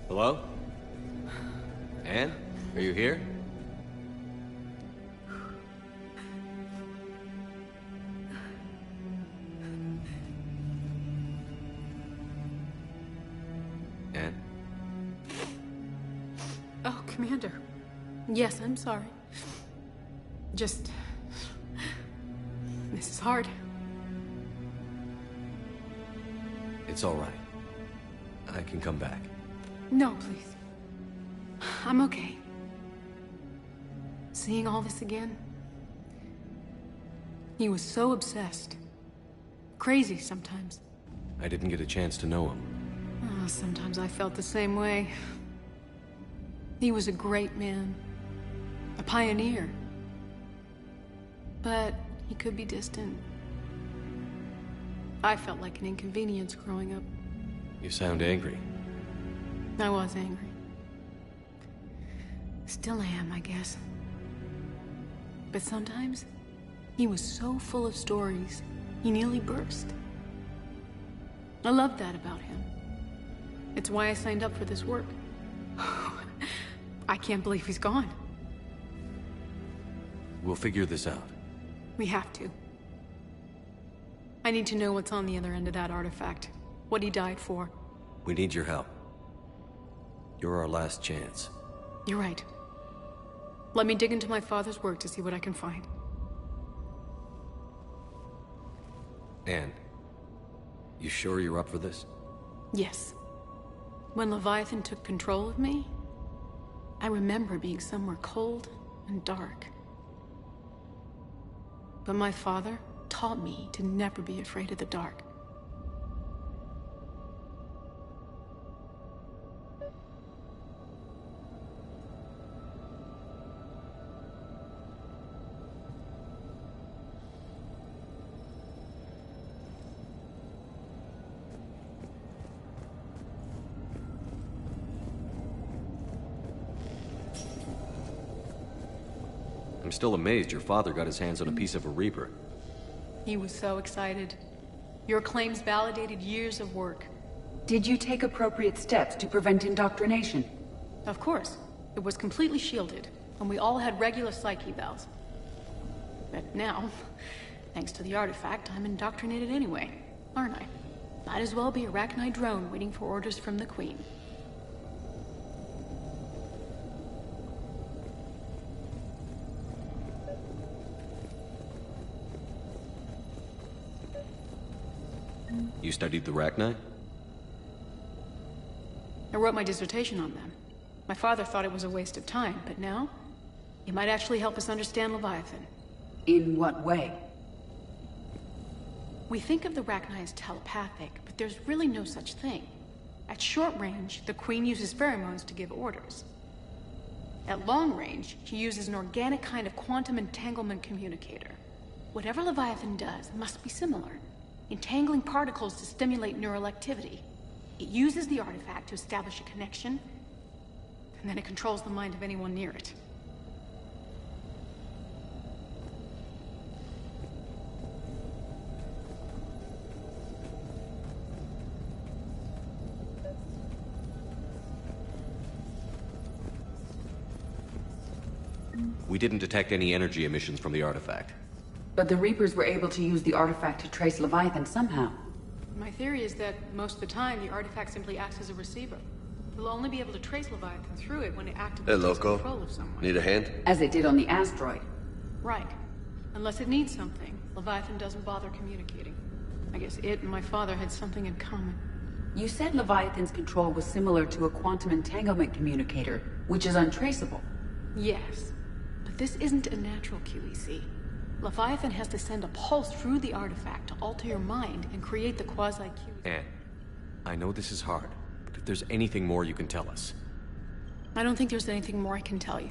Hello? Anne? Are you here? Anne? Oh, Commander. Yes, I'm sorry. Just... this is hard. It's all right. I can come back. No, please. I'm okay. Seeing all this again? He was so obsessed. Crazy sometimes. I didn't get a chance to know him. Oh, sometimes I felt the same way. He was a great man. A pioneer. But he could be distant. I felt like an inconvenience growing up. You sound angry. I was angry. Still am, I guess. But sometimes, he was so full of stories, he nearly burst. I loved that about him. It's why I signed up for this work. I can't believe he's gone. We'll figure this out. We have to. I need to know what's on the other end of that artifact. What he died for. We need your help. You're our last chance. You're right. Let me dig into my father's work to see what I can find. Anne, you sure you're up for this? Yes. When Leviathan took control of me, I remember being somewhere cold and dark. But my father taught me to never be afraid of the dark. I'm still amazed your father got his hands on a piece of a Reaper. He was so excited. Your claims validated years of work. Did you take appropriate steps to prevent indoctrination? Of course. It was completely shielded, and we all had regular psych evals. But now, thanks to the artifact, I'm indoctrinated anyway, aren't I? Might as well be a Arachnite drone waiting for orders from the Queen. You studied the Arachnite? I wrote my dissertation on them. My father thought it was a waste of time, but now, it might actually help us understand Leviathan. In what way? We think of the Arachnite as telepathic, but there's really no such thing. At short range, the Queen uses pheromones to give orders. At long range, she uses an organic kind of quantum entanglement communicator. Whatever Leviathan does must be similar, entangling particles to stimulate neural activity. It uses the artifact to establish a connection, and then it controls the mind of anyone near it. We didn't detect any energy emissions from the artifact. But the Reapers were able to use the artifact to trace Leviathan somehow. My theory is that most of the time, the artifact simply acts as a receiver. We'll only be able to trace Leviathan through it when it actively takes control of someone. Need a hand? As it did on the asteroid. Right. Unless it needs something, Leviathan doesn't bother communicating. I guess it and my father had something in common. You said Leviathan's control was similar to a quantum entanglement communicator, which is untraceable. Yes. But this isn't a natural QEC. Leviathan has to send a pulse through the artifact to alter your mind and create the quasi-QEC. Anne, I know this is hard, but if there's anything more you can tell us. I don't think there's anything more I can tell you.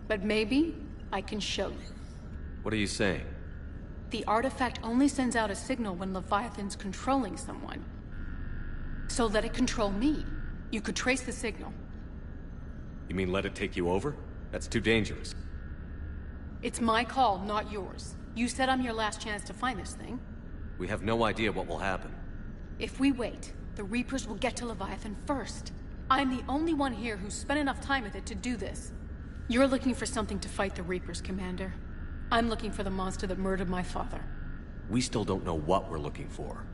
But maybe I can show you. What are you saying? The artifact only sends out a signal when Leviathan's controlling someone. So let it control me. You could trace the signal. You mean let it take you over? That's too dangerous. It's my call, not yours. You said I'm your last chance to find this thing. We have no idea what will happen. If we wait, the Reapers will get to Leviathan first. I'm the only one here who's spent enough time with it to do this. You're looking for something to fight the Reapers, Commander. I'm looking for the monster that murdered my father. We still don't know what we're looking for.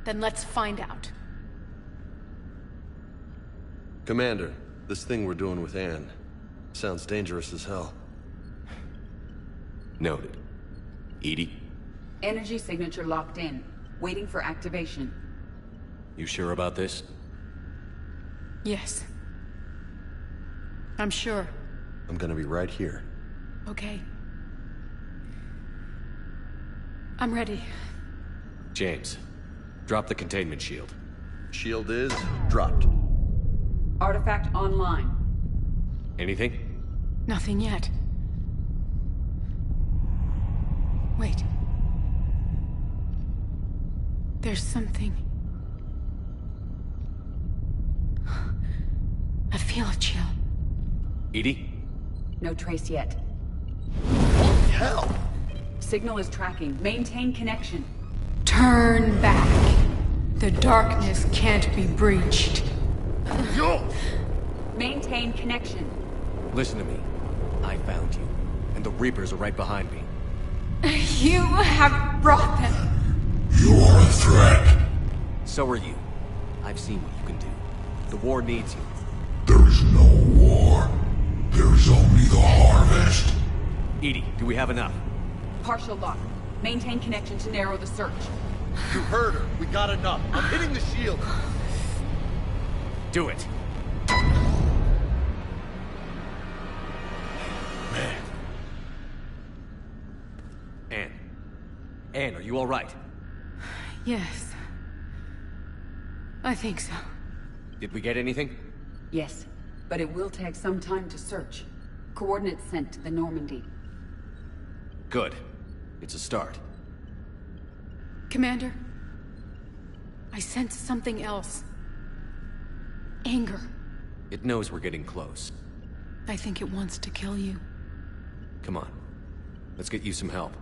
Then let's find out. Commander, this thing we're doing with Anne sounds dangerous as hell. Noted. Edie? Energy signature locked in, waiting for activation. You sure about this? Yes. I'm sure. I'm gonna be right here. Okay. I'm ready. James, drop the containment shield. Shield is dropped. Artifact online. Anything? Nothing yet. Wait. There's something. I feel a chill. Edie? No trace yet. Hell! Signal is tracking. Maintain connection. Turn back. The darkness can't be breached. Yo! Maintain connection. Listen to me. I found you, and the Reapers are right behind me. You have brought them. You are a threat. So are you. I've seen what you can do. The war needs you. There is no war. There is only the harvest. Edie, do we have enough? Partial lock. Maintain connection to narrow the search. You heard her. We got enough. I'm hitting the shield. Do it. Man. Anne. Anne, are you all right? Yes. I think so. Did we get anything? Yes, but it will take some time to search. Coordinates sent to the Normandy. Good. It's a start. Commander, I sense something else. Anger. It knows we're getting close. I think it wants to kill you. Come on. Let's get you some help.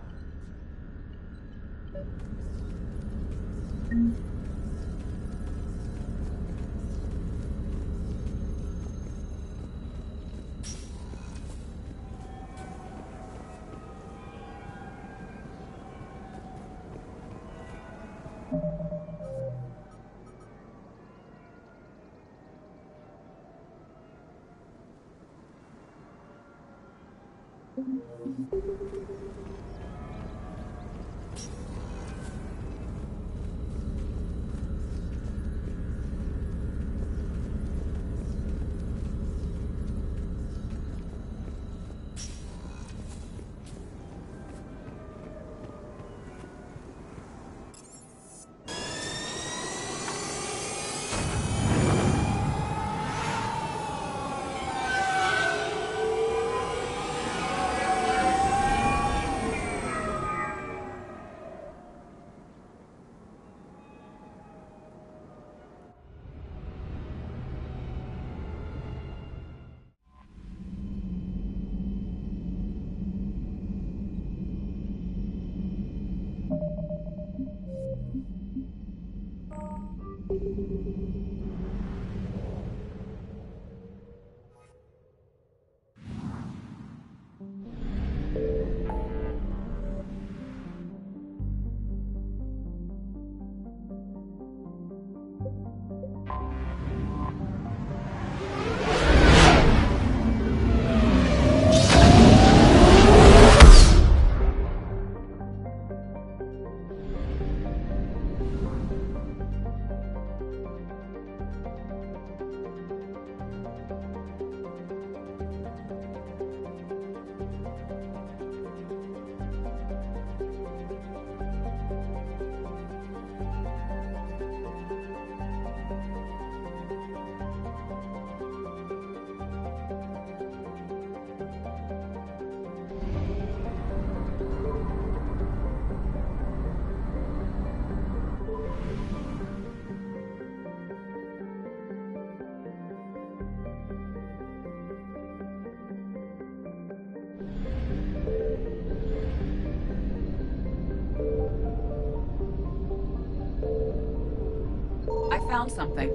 found something.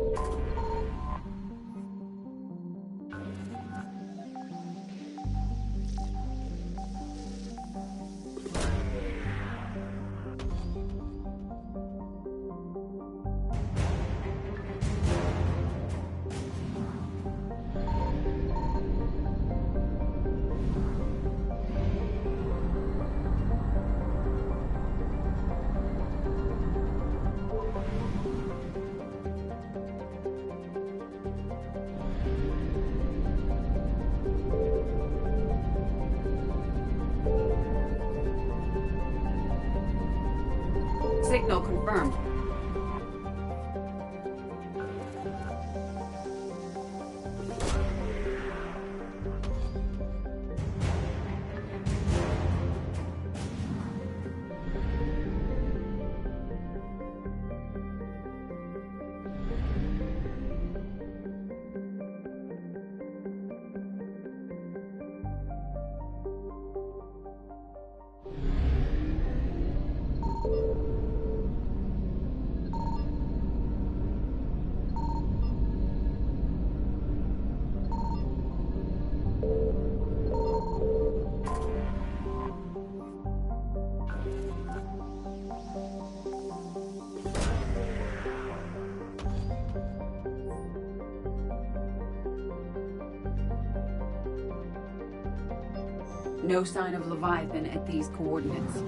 Signal confirmed. No sign of Leviathan at these coordinates.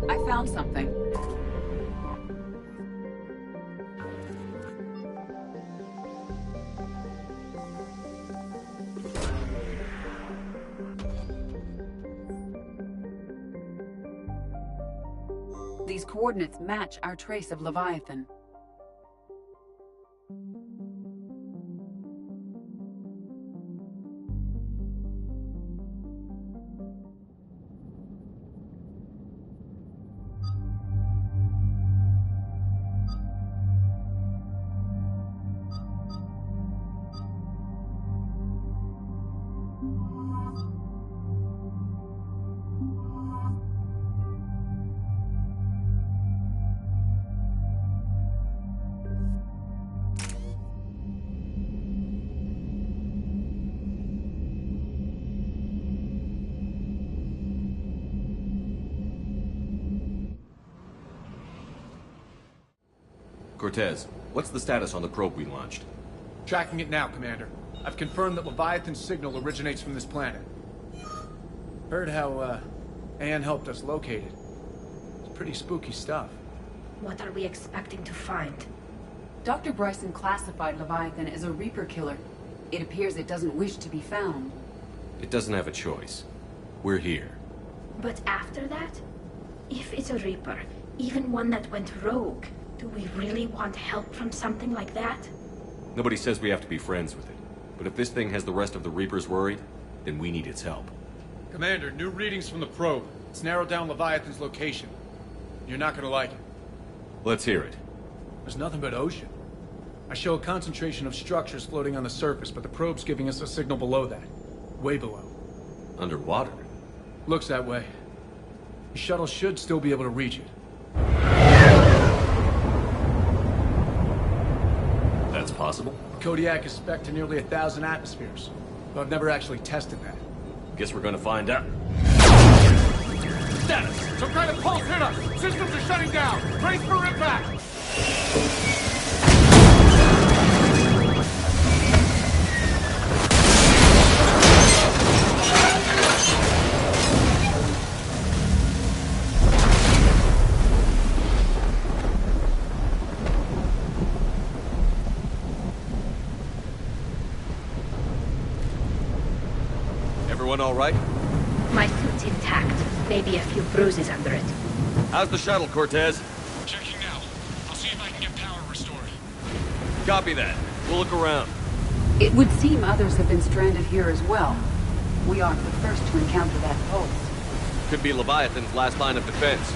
I found something. These coordinates match our trace of Leviathan. Cortez, what's the status on the probe we launched? Tracking it now, Commander. I've confirmed that Leviathan's signal originates from this planet. Heard how, Anne helped us locate it. It's pretty spooky stuff. What are we expecting to find? Dr. Bryson classified Leviathan as a Reaper killer. It appears it doesn't wish to be found. It doesn't have a choice. We're here. But after that? If it's a Reaper, even one that went rogue, do we really want help from something like that? Nobody says we have to be friends with it. But if this thing has the rest of the Reapers worried, then we need its help. Commander, new readings from the probe. It's narrowed down Leviathan's location. You're not gonna like it. Let's hear it. There's nothing but ocean. I show a concentration of structures floating on the surface, but the probe's giving us a signal below that. Way below. Underwater? Looks that way. The shuttle should still be able to reach it. That's possible? Kodiak is spec to nearly 1,000 atmospheres, but I've never actually tested that. Guess we're gonna find out. Status! Some kind of pulse hit us! Systems are shutting down! Brace for impact! Everyone all right? My suit's intact. Maybe a few bruises under it. How's the shuttle, Cortez? Checking now. I'll see if I can get power restored. Copy that. We'll look around. It would seem others have been stranded here as well. We aren't the first to encounter that pulse. Could be Leviathan's last line of defense.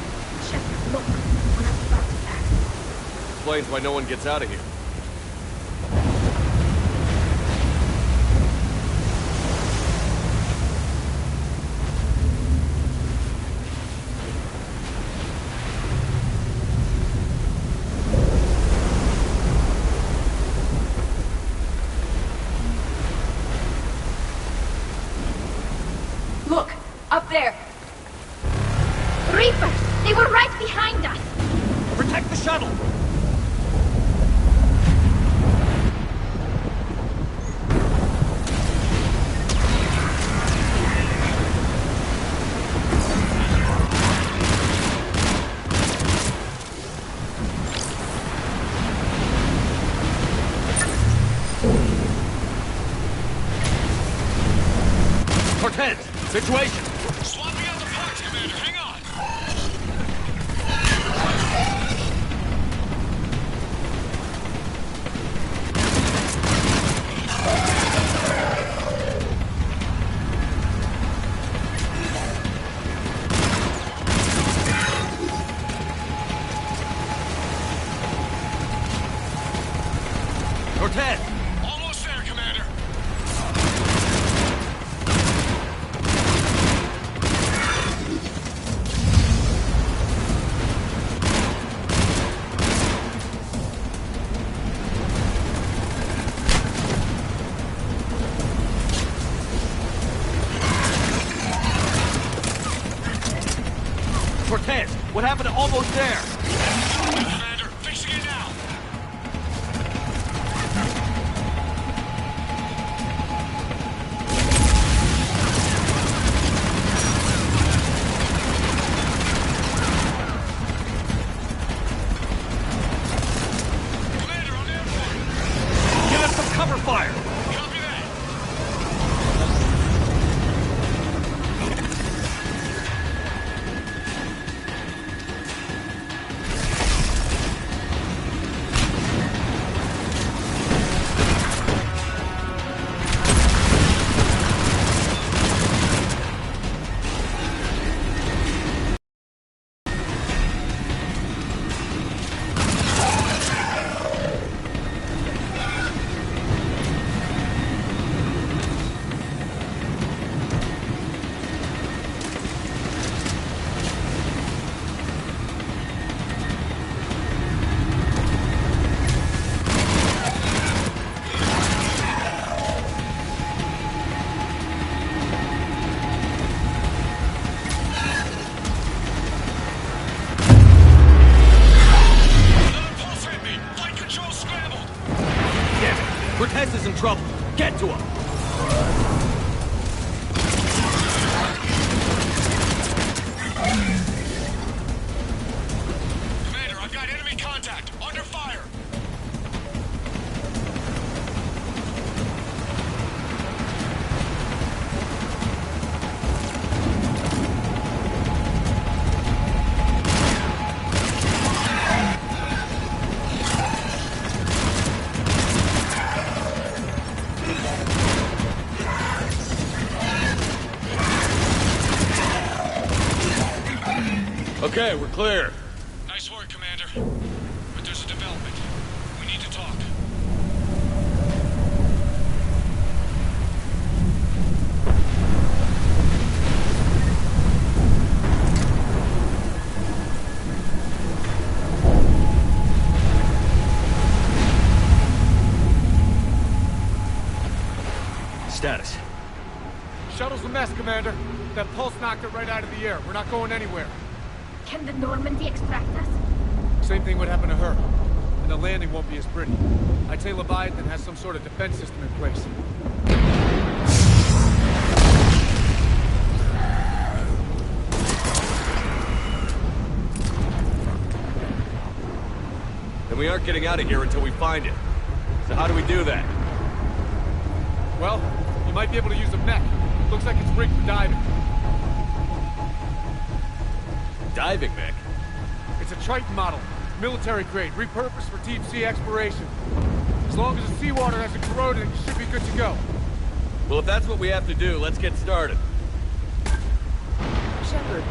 Shepard, look. One of the artifacts. Explains why no one gets out of here. Look! Up there! Reapers! They were right behind us! Protect the shuttle! Cortez, situation! Swapping out the parts, Commander. Hang on. Cortez! Almost there, Commander. Cortez, what happened to almost there? Commander, fixing it now. Commander, on airborne. Give us some cover fire! Copy that. Another pulse hit me. Flight control scrambled. Damn it! Cortez is in trouble! Get to him! Commander, I've got enemy contact. Under fire. Okay, we're clear. Nice work, Commander. But there's a development. We need to talk. Status. Shuttle's a mess, Commander. That pulse knocked it right out of the air. We're not going anywhere. Can the Normandy extract us? Same thing would happen to her. And the landing won't be as pretty. I'd say Leviathan has some sort of defense system in place. And we aren't getting out of here until we find it. So how do we do that? Well, you might be able to use a mech. Looks like it's rigged for diving. Diving mech? It's a Triton model. Military grade, repurposed for deep sea exploration. As long as the seawater hasn't corroded, it should be good to go. Well, if that's what we have to do, let's get started. Shepard,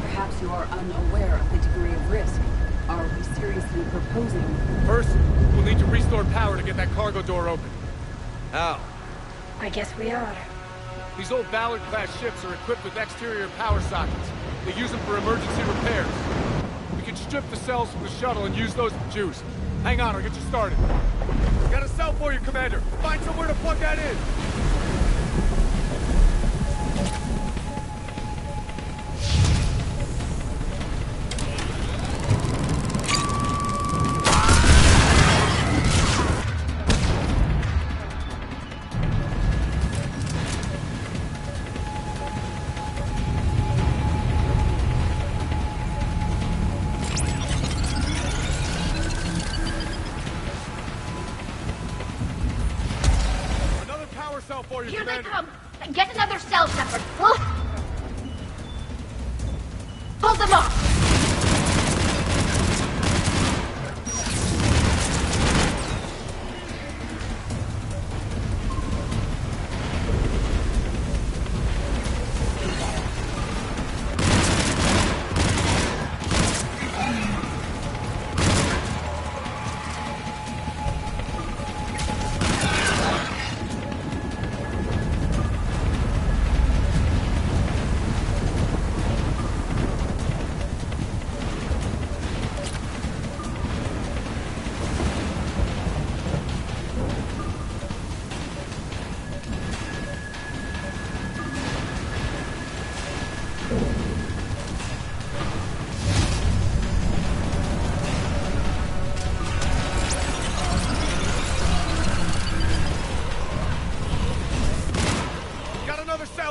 perhaps you are unaware of the degree of risk. Are we seriously proposing? First, we'll need to restore power to get that cargo door open. How? I guess we are. These old Ballard-class ships are equipped with exterior power sockets. They use them for emergency repairs. We can strip the cells from the shuttle and use those for juice. Hang on, I'll get you started. Got a cell for you, Commander. Find somewhere to plug that in. For you, Here Commander. they come! Get another cell, Shepard. Hold them off!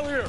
Here.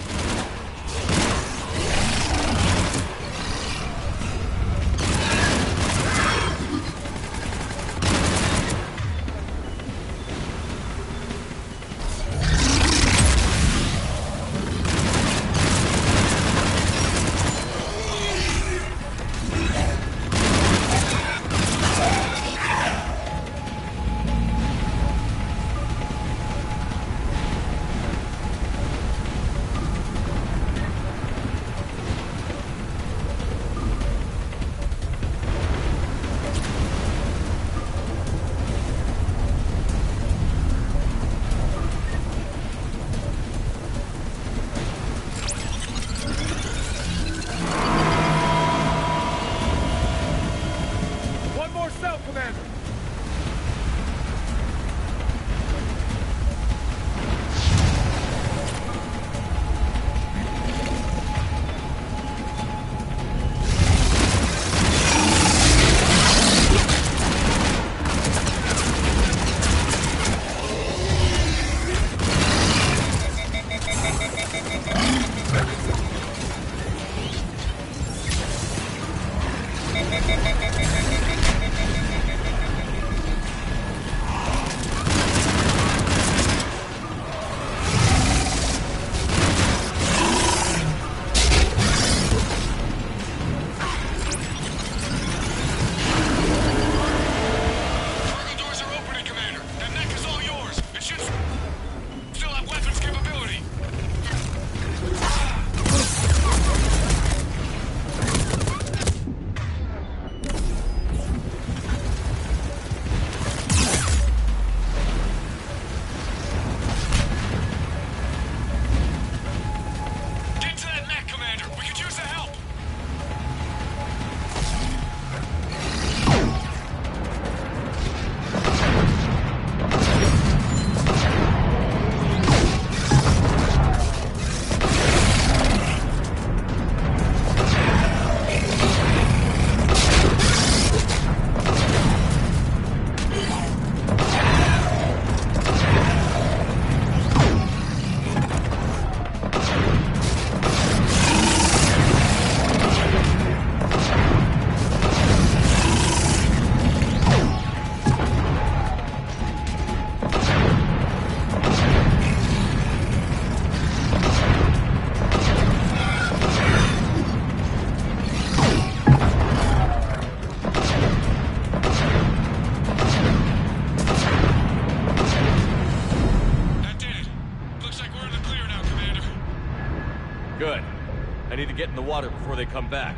water before they come back.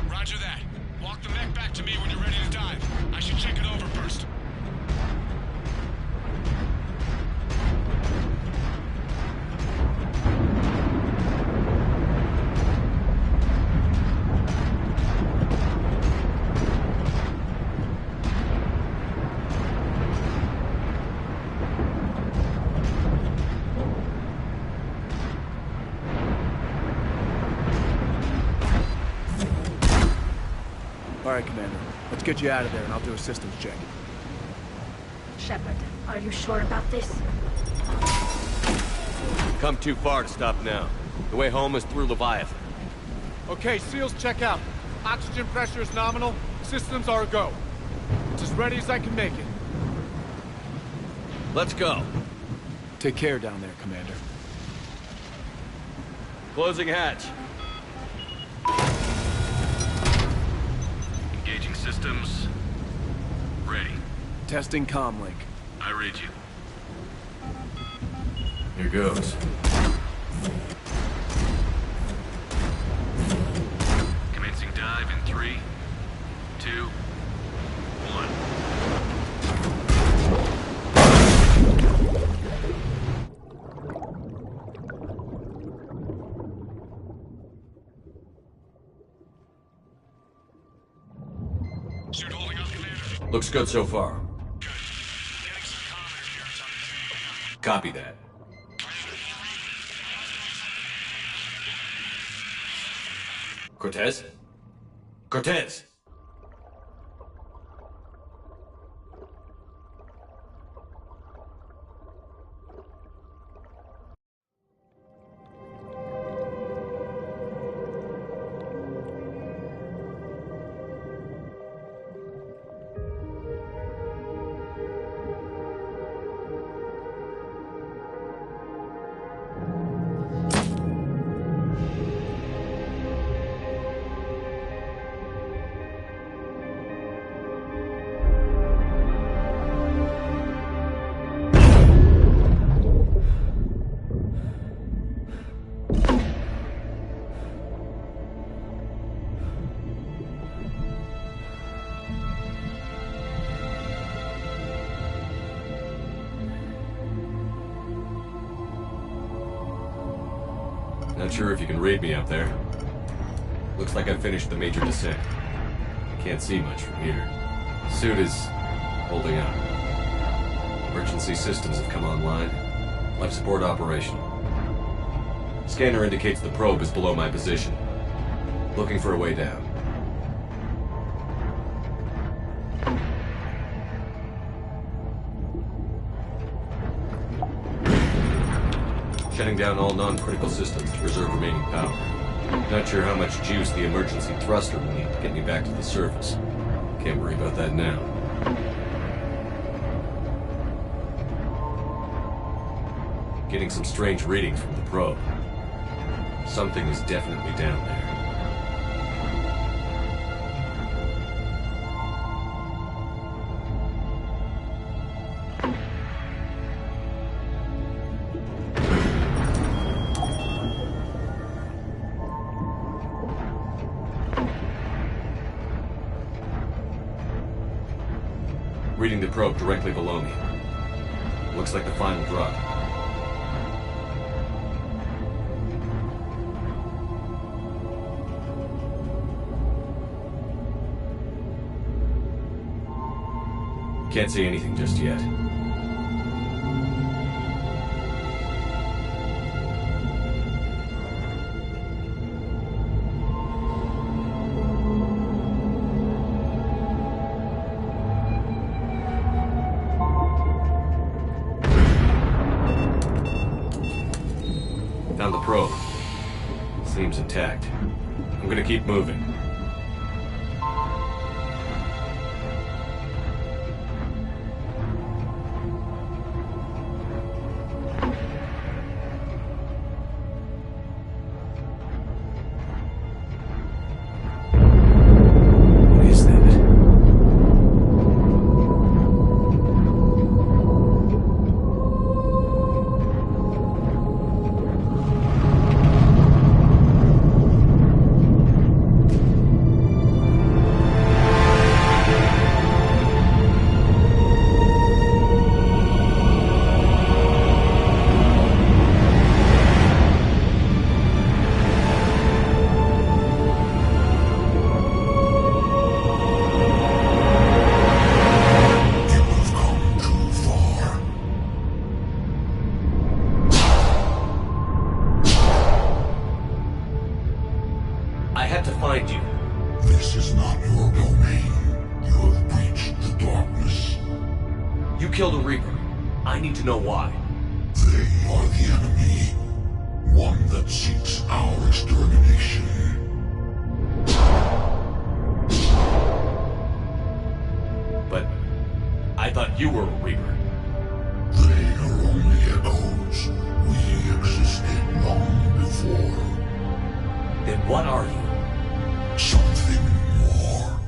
Roger that. Walk the mech back to me when you're ready to dive. I should check it over first. All right, Commander. Let's get you out of there, and I'll do a systems check. Shepard, are you sure about this? Come too far to stop now. The way home is through Leviathan. Okay, SEALs check out. Oxygen pressure is nominal. Systems are a go. It's as ready as I can make it. Let's go. Take care down there, Commander. Closing hatch. Engaging systems. Ready. Testing comlink. I read you. Here goes. Commencing dive in 3, 2, 1. Suit holding up, Commander. Looks good so far. Good. Getting some comm interference on Copy that. Cortez? Cortez! Not sure if you can read me up there. Looks like I've finished the major descent. Can't see much from here. Suit is holding up. Emergency systems have come online. Life support operational. Scanner indicates the probe is below my position. Looking for a way down. Shutting down all non-critical systems to preserve remaining power. Not sure how much juice the emergency thruster will need to get me back to the surface. Can't worry about that now. Getting some strange readings from the probe. Something is definitely down there. Reading the probe directly below me. Looks like the final drop. Can't see anything just yet. Found the probe. Seems intact. I'm gonna keep moving. What is that? killed a Reaper. I need to know why. They are the enemy. One that seeks our extermination. But I thought you were a Reaper. They are only echoes. We existed long before. Then what are you? Something more.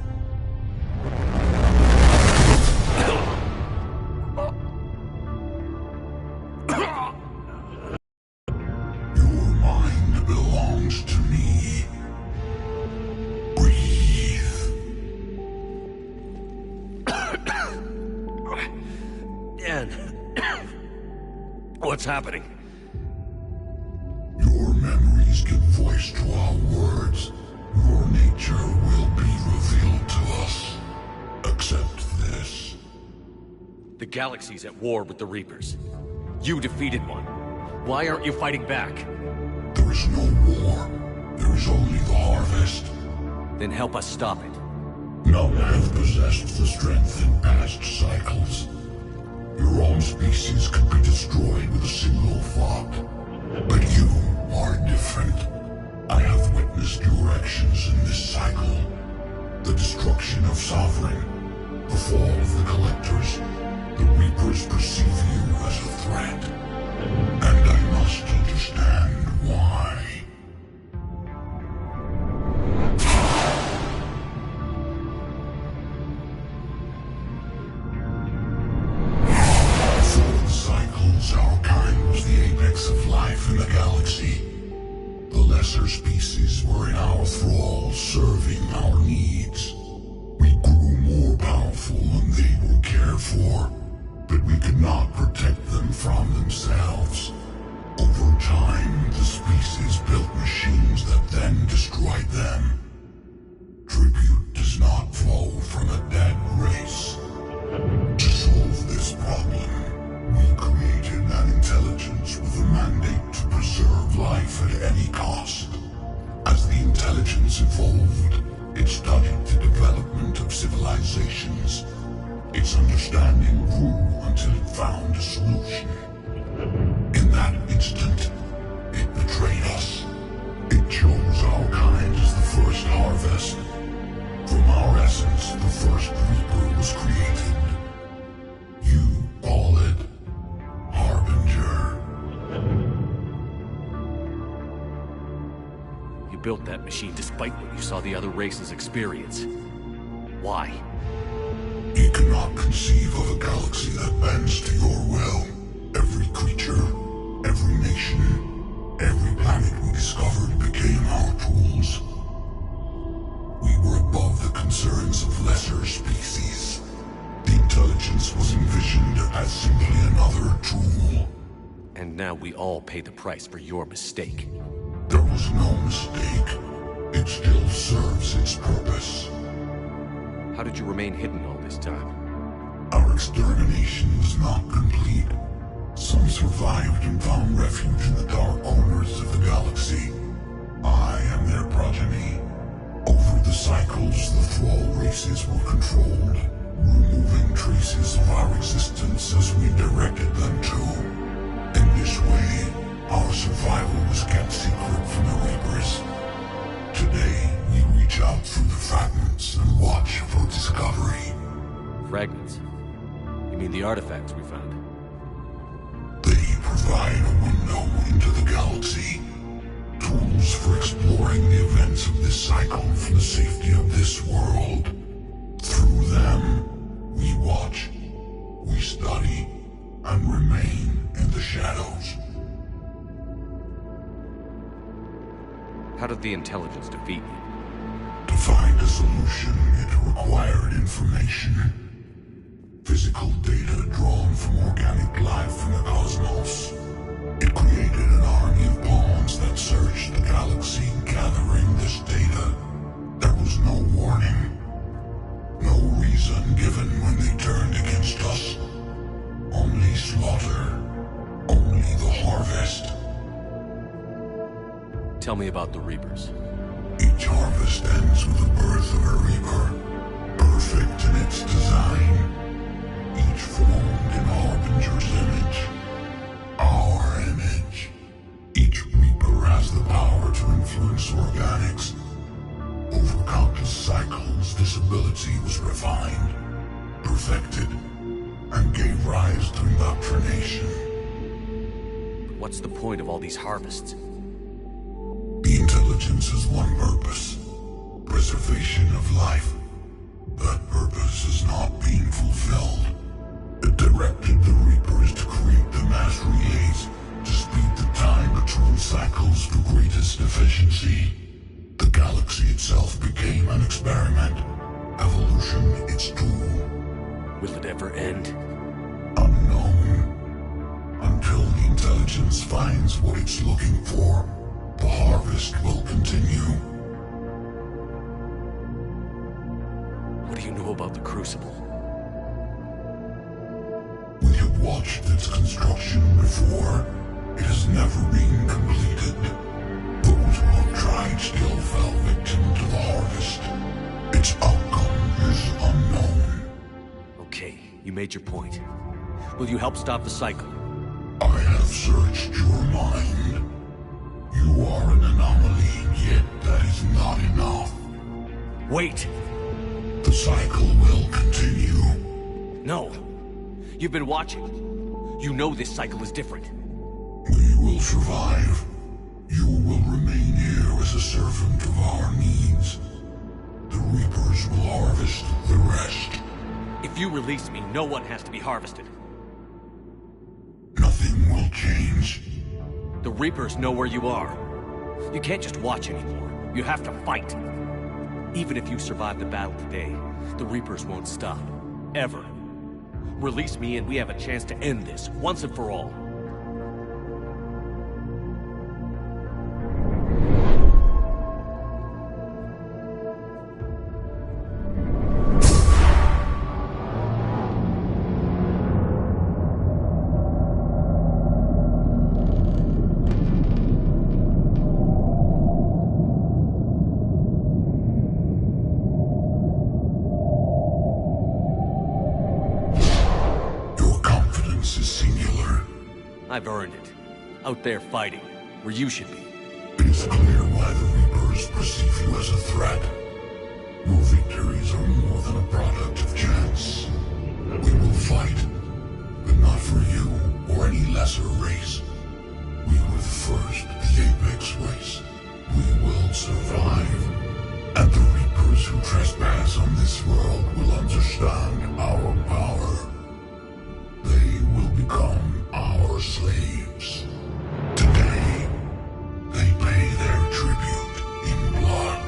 Your mind belongs to me. Breathe. Dan. What's happening? Your memories give voice to our words. Your nature will be revealed to us. Accept this. The galaxy's at war with the Reapers. You defeated one. Why aren't you fighting back? There is no war. There is only the harvest. Then help us stop it. None have possessed the strength in past cycles. Your own species could be destroyed with a single thought. But you are different. I have witnessed your actions in this cycle. The destruction of Sovereign, the fall of the Collectors. The Reapers perceive you as a threat. And I must understand why. Before the cycles, our kind was the apex of life in the galaxy. The lesser species were in our thrall, serving our needs. We grew more powerful and they were cared for, but we could not protect them from themselves. Over time, the species built machines that then destroyed them. Tribute does not flow from a dead race. To solve this problem, we created an intelligence with a mandate to preserve life at any cost. As the intelligence evolved, it studied the development of civilizations. Its understanding grew until it found a solution. In that instant, it betrayed us. It chose our kind as the first harvest. From our essence, the first Reaper was created. You call it Harbinger. You built that machine despite what you saw the other races experience. Why? You cannot conceive of a galaxy that bends to your will. Every creature, every nation, every planet we discovered became our tools. We were above the concerns of lesser species. The intelligence was envisioned as simply another tool. And now we all pay the price for your mistake. There was no mistake. It still serves its purpose. How did you remain hidden all this time? Our extermination was not complete. Some survived and found refuge in the dark corners of the galaxy. I am their progeny. Over the cycles, the thrall races were controlled, removing traces of our existence as we directed them to. In this way, our survival was kept secret from the Reapers. Today, we reach out through the fragments and watch for discovery. Fragments? You mean the artifacts we found? They provide a window into the galaxy. Tools for exploring the events of this cycle from the safety of this world. Through them, we watch, we study, and remain in the shadows. How did the intelligence defeat you? To find a solution, it required information. Physical data drawn from organic life in the cosmos. It created an army of pawns that searched the galaxy, gathering this data. There was no warning. No reason given when they turned against us. Only slaughter. Only the harvest. Tell me about the Reapers. Each harvest ends with the birth of a Reaper. Perfect in its design. Each formed in this ability was refined, perfected, and gave rise to indoctrination. What's the point of all these harvests? The intelligence has one purpose: preservation of life. That purpose is not being fulfilled. It directed the Reapers to create the mass relays to speed the time between cycles to greatest efficiency. The galaxy itself became an experiment. Evolution its tool. Will it ever end? Unknown. Until the intelligence finds what it's looking for, the harvest will continue. What do you know about the Crucible? We have watched its construction before. It has never been completed. Those who have tried still fell victim to the harvest. Its outcome is unknown. Okay, you made your point. Will you help stop the cycle? I have searched your mind. You are an anomaly, yet that is not enough. Wait! The cycle will continue. No! You've been watching. You know this cycle is different. We will survive. You will remain here as a servant of our needs. The Reapers will harvest the rest. If you release me, no one has to be harvested. Nothing will change. The Reapers know where you are. You can't just watch anymore. You have to fight. Even if you survive the battle today, the Reapers won't stop. Ever. Release me and we have a chance to end this, once and for all. I've earned it. Out there fighting, where you should be. It is clear why the Reapers perceive you as a threat. Your victories are more than a product of chance. We will fight, but not for you or any lesser race. We were the first, the Apex race. We will survive. And the Reapers who trespass on this world will understand our power. They will become our slaves. Today, they pay their tribute in blood.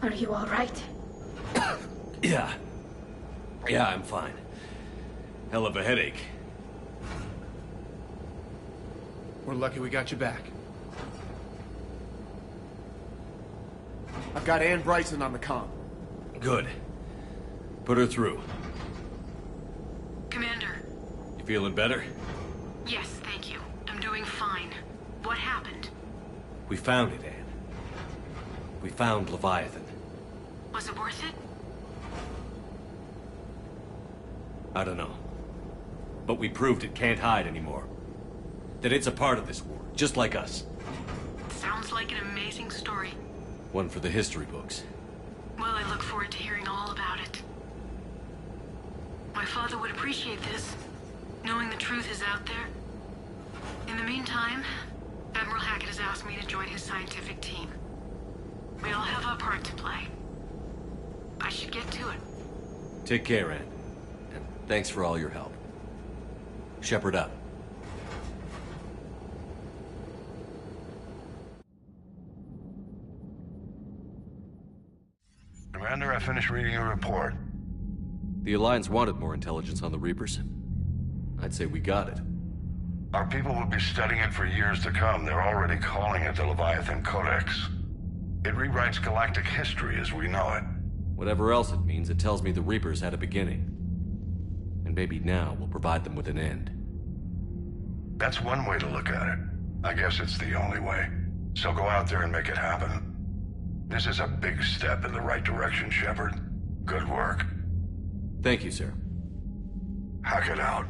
Are you alright? Yeah. Yeah, I'm fine. Hell of a headache. We're lucky we got you back. I've got Ann Bryson on the comm. Good. Put her through. Commander. You feeling better? Yes, thank you. I'm doing fine. What happened? We found it, Ann. We found Leviathan. Was it worth it? I don't know. But we proved it can't hide anymore. That it's a part of this war, just like us. Sounds like an amazing story. One for the history books. Well, I look forward to hearing all about it. My father would appreciate this, knowing the truth is out there. In the meantime, Admiral Hackett has asked me to join his scientific team. We all have our part to play. I should get to it. Take care, Ann. And thanks for all your help. Shepherd up. Commander, I finished reading your report. The Alliance wanted more intelligence on the Reapers. I'd say we got it. Our people will be studying it for years to come. They're already calling it the Leviathan Codex. It rewrites galactic history as we know it. Whatever else it means, it tells me the Reapers had a beginning. And maybe now we'll provide them with an end. That's one way to look at it. I guess it's the only way. So go out there and make it happen. This is a big step in the right direction, Shepard. Good work. Thank you, sir. Hackett out.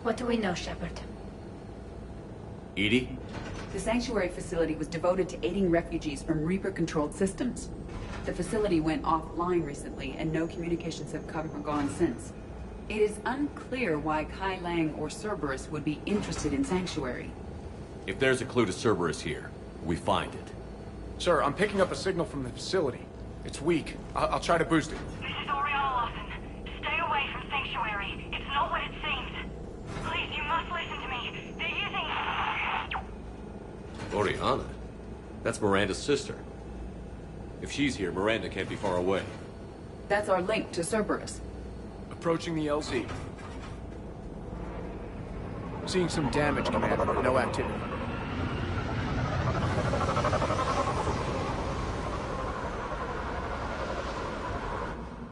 What do we know, Shepard? Edie? The Sanctuary facility was devoted to aiding refugees from Reaper-controlled systems. The facility went offline recently, and no communications have come or gone since. It is unclear why Kai Lang or Cerberus would be interested in Sanctuary. If there's a clue to Cerberus here, we find it. Sir, I'm picking up a signal from the facility. It's weak. I'll try to boost it. This is Oriana Lawson. Stay away from Sanctuary. It's not what it seems. Please, you must listen to me. They're using... Oriana? That's Miranda's sister. If she's here, Miranda can't be far away. That's our link to Cerberus. Approaching the LZ. Seeing some damage, Commander, but no activity.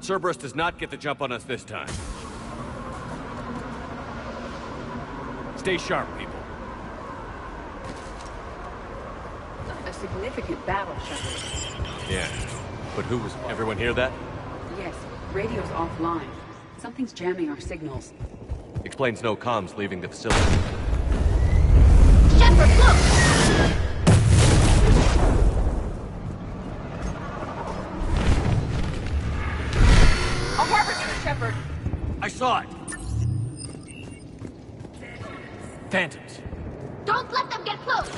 Cerberus does not get the jump on us this time. Stay sharp, people. A significant battle, Shepard. Yeah, but who was... Everyone hear that? Yes, radio's offline. Something's jamming our signals. Explains no comms leaving the facility. Shepard, look! I'll cover you, Shepard! I saw it! Phantoms. Don't let them get close!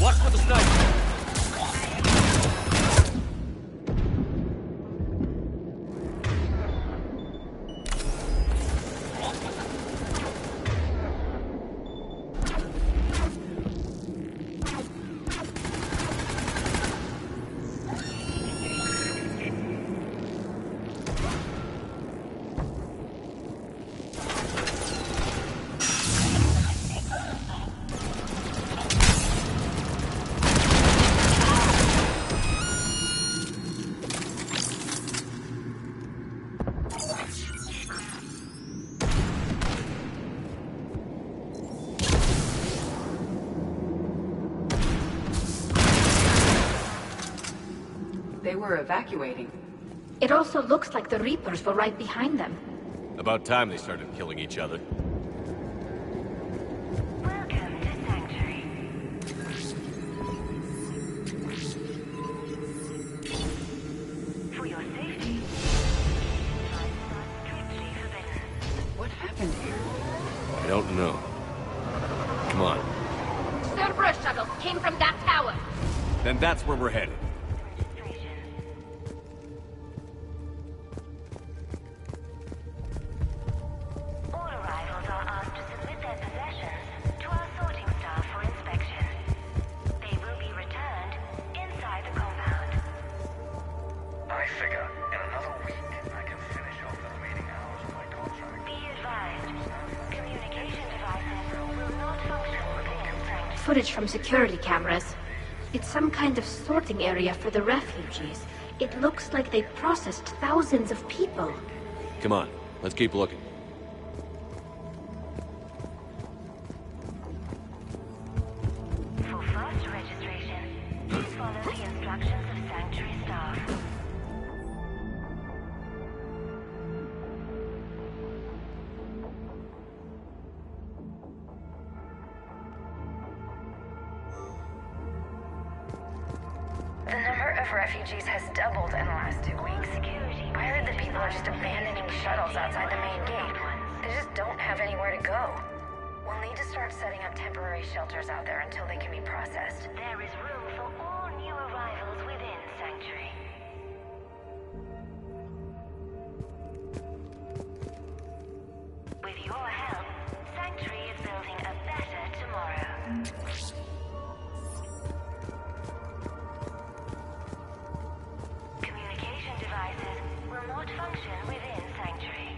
Watch for the sniper! They were evacuating. It also looks like the Reapers were right behind them. About time they started killing each other. Welcome to Sanctuary. For your safety, strictly forbidden. What happened here? I don't know. Come on. Cerberus shuttles came from that tower. Then that's where we're headed. All arrivals are asked to submit their possessions to our sorting staff for inspection. They will be returned inside the compound. I figure in another week I can finish off the remaining hours of my contract. Be advised, communication devices will not function within Sanctuary. Footage from security cameras. It's some kind of sorting area for the refugees. It looks like they processed thousands of people. Come on, let's keep looking. For fast registration, please follow the instructions of Sanctuary staff. The number of refugees has doubled in the last 2 weeks. I heard that people are just abandoning shuttles outside the main gate. They just don't have anywhere to go. We'll need to start setting up temporary shelters out there until they can be processed. There is room for all new arrivals within Sanctuary. With your help, Sanctuary is building a better tomorrow. Communication devices will not function within Sanctuary.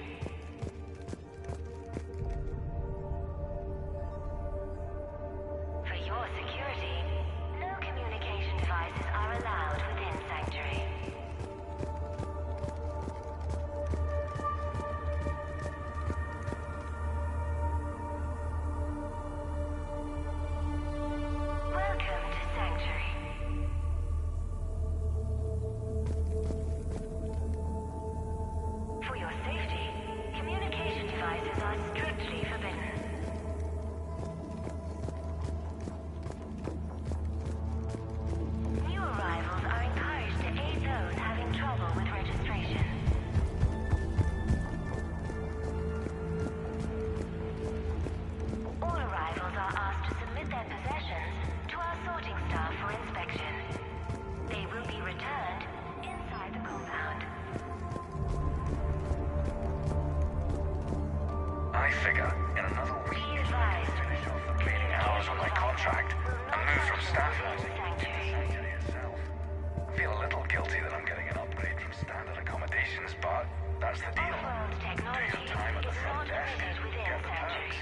That's the deal. Do your time at the front desk. Get the perks.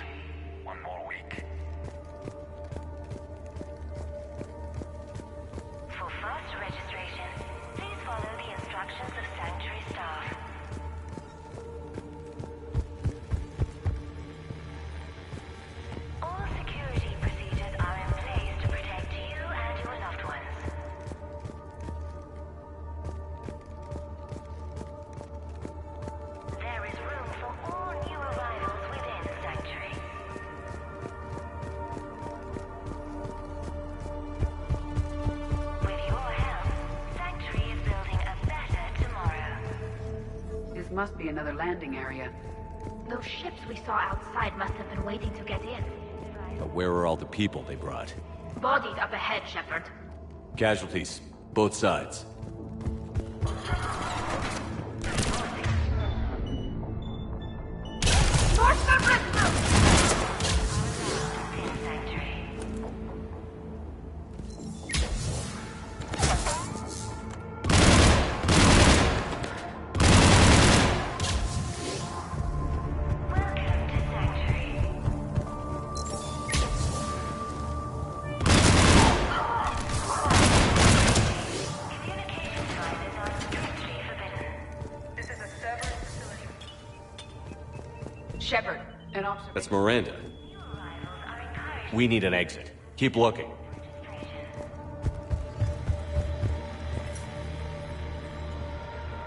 One more week. For fast registration, please follow the instructions of Sanctuary staff. All security procedures are in place to protect you and your loved ones. There is room for all new arrivals within Sanctuary. With your help, Sanctuary is building a better tomorrow. This must be another landing area. Those ships we saw outside must have been waiting to get in. But where are all the people they brought? Bodied up ahead, Shepard. Casualties. Both sides. Shepard, an observation. That's Miranda. We need an exit. Keep looking.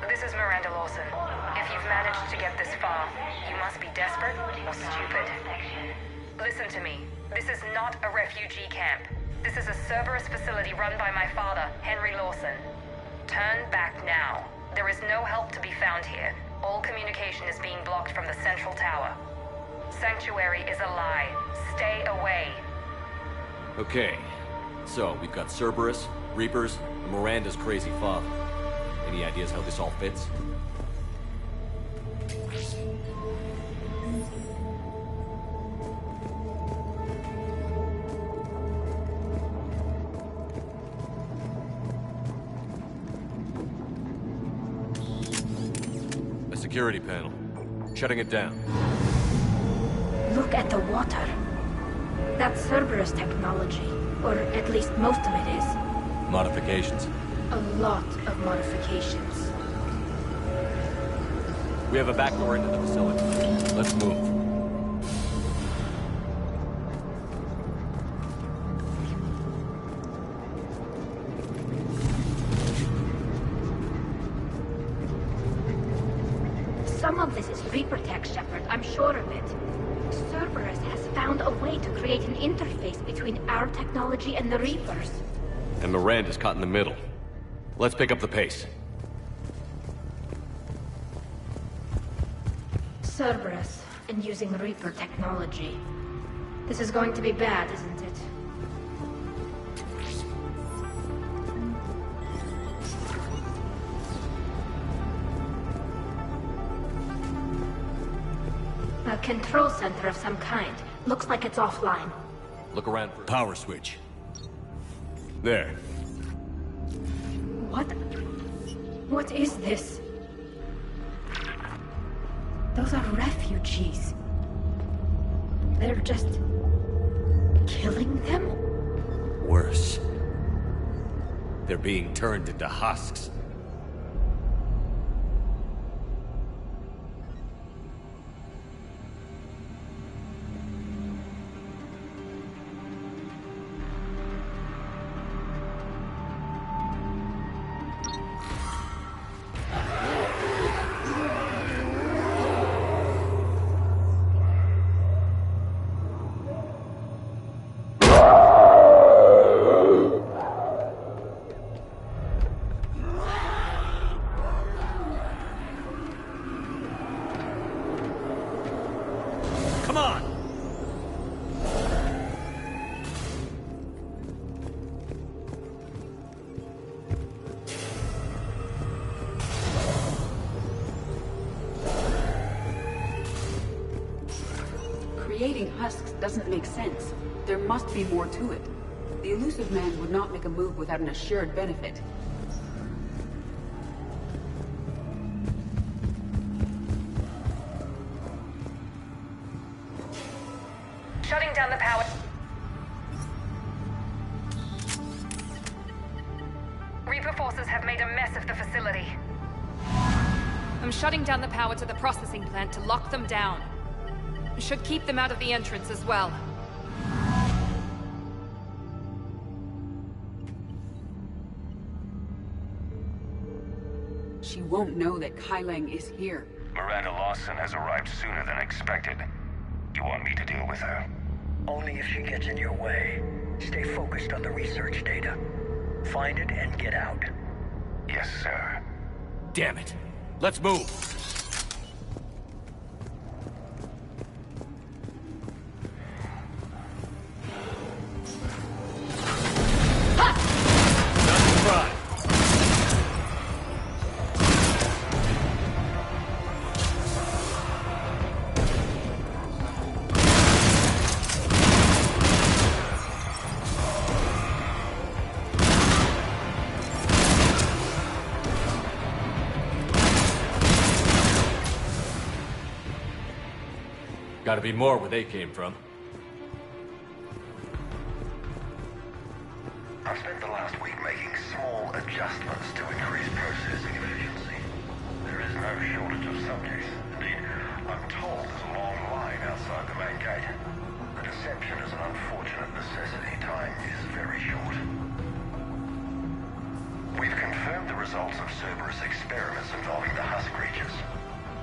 This is Miranda Lawson. If you've managed to get this far, you must be desperate or stupid. Listen to me. This is not a refugee camp. This is a Cerberus facility run by my father, Henry Lawson. Turn back now. There is no help to be found here. All communication is being blocked from the central tower. Sanctuary is a lie. Stay away. Okay. So, we've got Cerberus, Reapers, and Miranda's crazy father. Any ideas how this all fits? A security panel. Shutting it down. Look at the water. That's Cerberus technology. Or at least most of it is. Modifications. A lot of modifications. We have a back door into the facility. Let's move. Some of this is Reaper tech, Shepard. I'm sure of it. Cerberus has found a way to create an interface between our technology and the Reapers. And Miranda's caught in the middle. Let's pick up the pace. Cerberus, and using Reaper technology. This is going to be bad, isn't it? A control center of some kind. Looks like it's offline. Look around for a power switch. There. What? What is this? Those are refugees. They're just killing them? Worse. They're being turned into husks. Come on! Creating husks doesn't make sense. There must be more to it. The elusive man would not make a move without an assured benefit. forces have made a mess of the facility. I'm shutting down the power to the processing plant to lock them down. Should keep them out of the entrance as well. She won't know that Kyleng is here. Miranda Lawson has arrived sooner than expected. You want me to deal with her? Only if she gets in your way. Stay focused on the research data. Find it and get out. Yes, sir. Damn it. Let's move. Gotta be more where they came from. I've spent the last week making small adjustments to increase processing efficiency. There is no shortage of subjects. Indeed, I'm told there's a long line outside the main gate. The deception is an unfortunate necessity. Time is very short. We've confirmed the results of Cerberus experiments involving the husk creatures.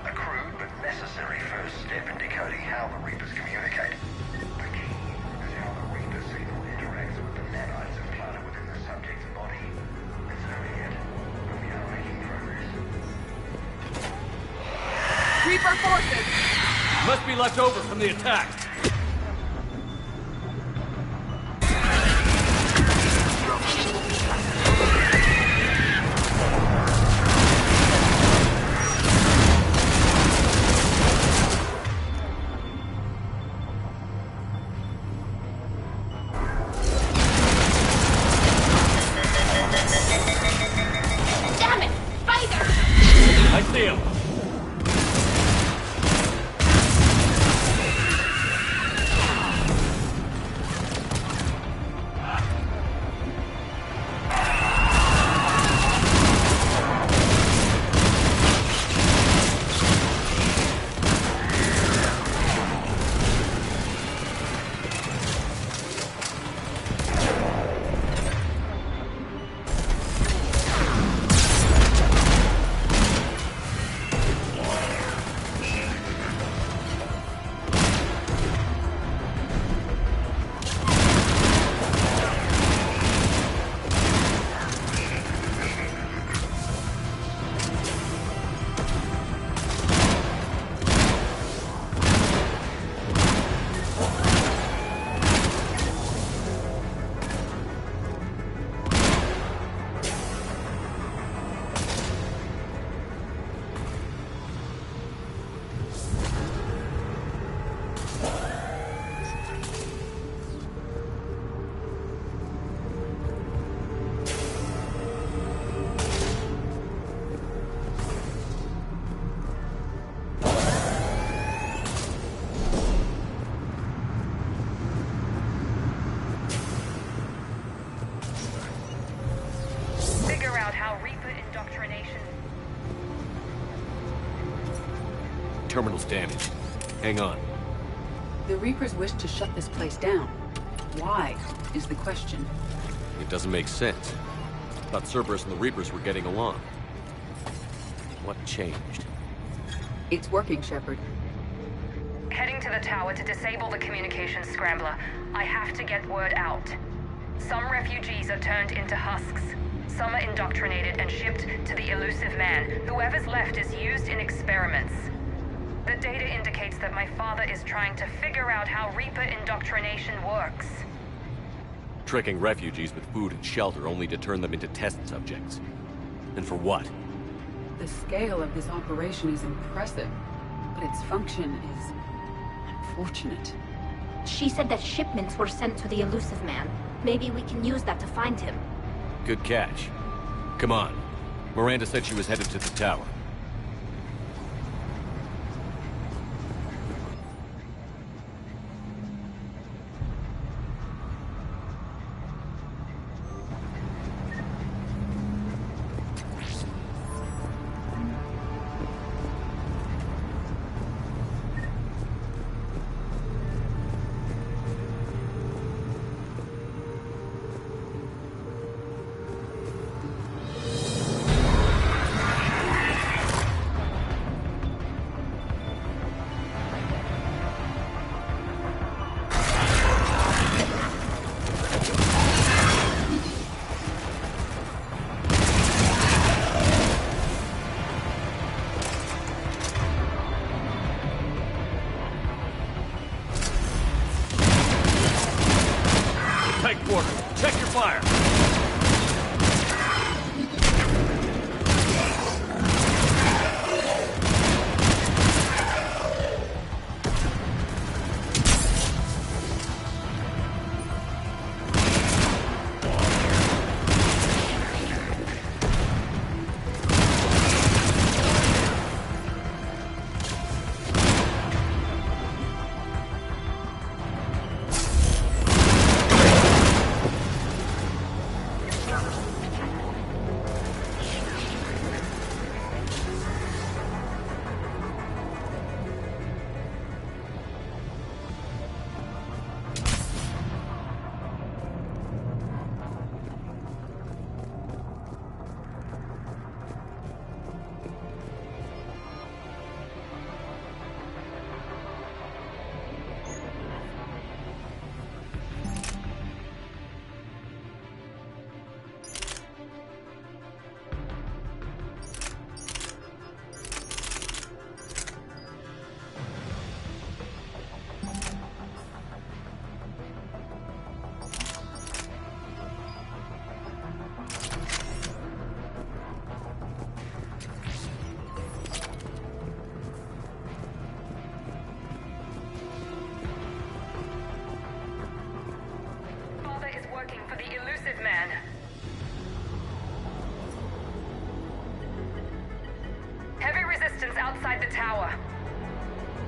A crude but necessary first step in decoding how the Reapers communicate. The key is how the Reaper signal interacts with the nanites implanted within the subject's body. It's early yet, but we are making progress. Reaper forces! Must be left over from the attack. I see him. Terminal's damaged. Hang on. The Reapers wish to shut this place down. Why, is the question. It doesn't make sense. Thought Cerberus and the Reapers were getting along. What changed? It's working, Shepard. Heading to the tower to disable the communications scrambler. I have to get word out. Some refugees are turned into husks. Some are indoctrinated and shipped to the elusive man. Whoever's left is used in experiments. The data indicates that my father is trying to figure out how Reaper indoctrination works. Tricking refugees with food and shelter only to turn them into test subjects. And for what? The scale of this operation is impressive, but its function is unfortunate. She said that shipments were sent to the elusive man. Maybe we can use that to find him. Good catch. Come on. Miranda said she was headed to the tower. transporter. Check your fire. Outside the tower.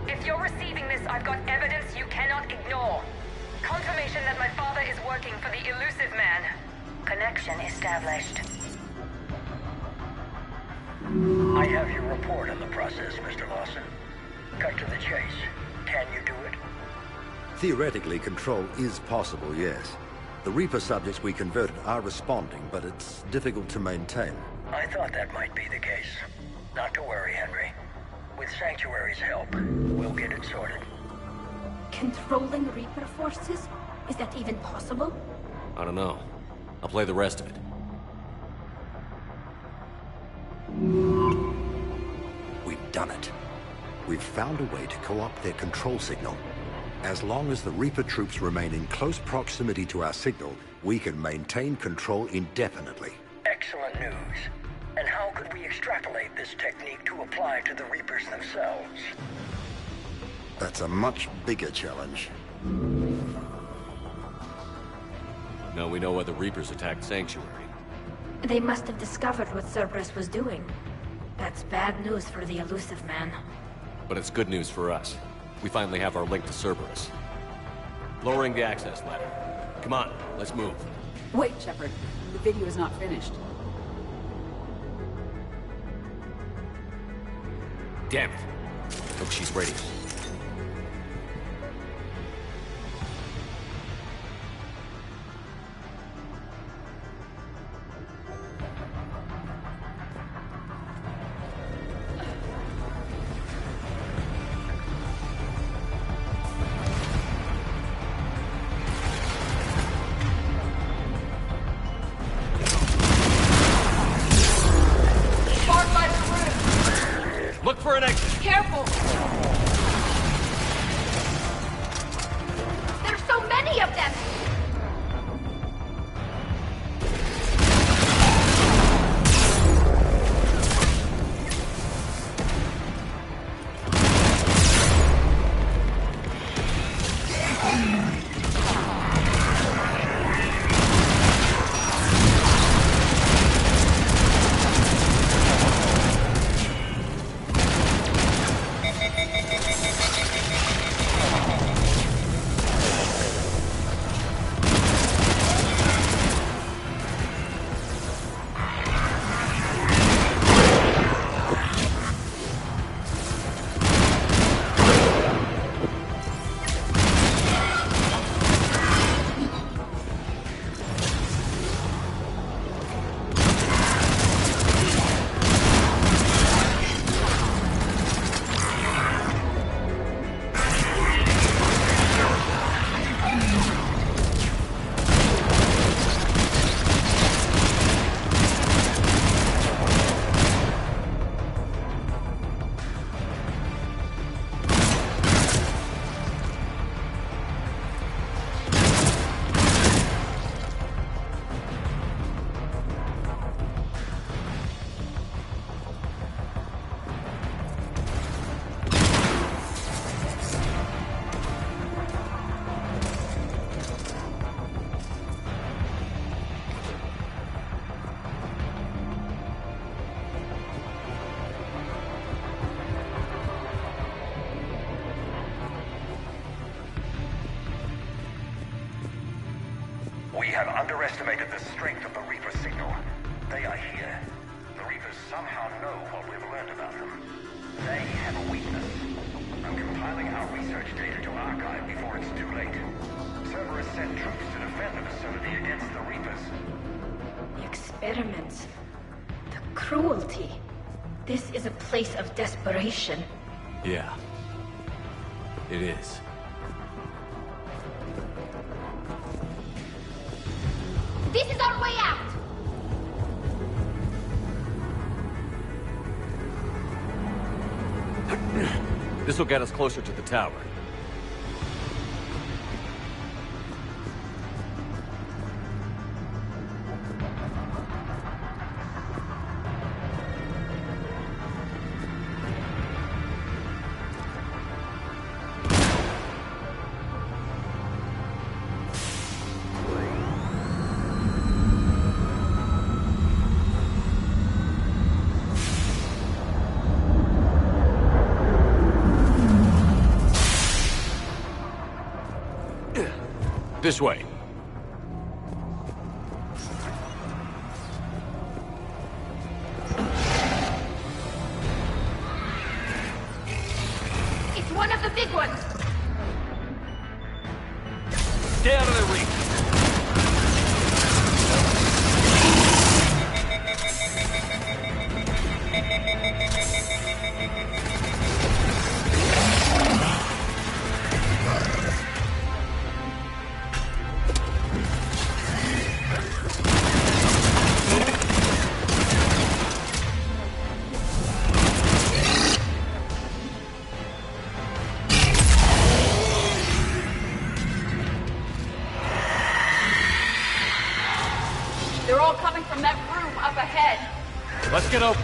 If you're receiving this, I've got evidence you cannot ignore. Confirmation that my father is working for the elusive man. Connection established. I have your report on the process, Mr. Lawson. Cut to the chase. Can you do it? Theoretically, control is possible, yes. The Reaper subjects we converted are responding, but it's difficult to maintain. I thought that might be the case. Not to worry, Henry. With Sanctuary's help, we'll get it sorted. Controlling Reaper forces? Is that even possible? I don't know. I'll play the rest of it. We've done it. We've found a way to co-opt their control signal. As long as the Reaper troops remain in close proximity to our signal, we can maintain control indefinitely. Excellent news. And how could we extrapolate this technique to apply to the Reapers themselves? That's a much bigger challenge. Now we know why the Reapers attacked Sanctuary. They must have discovered what Cerberus was doing. That's bad news for the elusive man. But it's good news for us. We finally have our link to Cerberus. Lowering the access ladder. Come on, let's move. Wait, Shepard. The video is not finished. Damn it. Look, she's ready. Look for an exit. Careful! We have underestimated the strength of the Reaper signal. They are here. The Reapers somehow know what we've learned about them. They have a weakness. I'm compiling our research data to archive before it's too late. Cerberus sent troops to defend the facility against the Reapers. The experiments. The cruelty. This is a place of desperation. Yeah. It is. This is our way out! This will get us closer to the tower. This way. It's one of the big ones! Stay out of their reach! They're all coming from that room up ahead. Let's get open.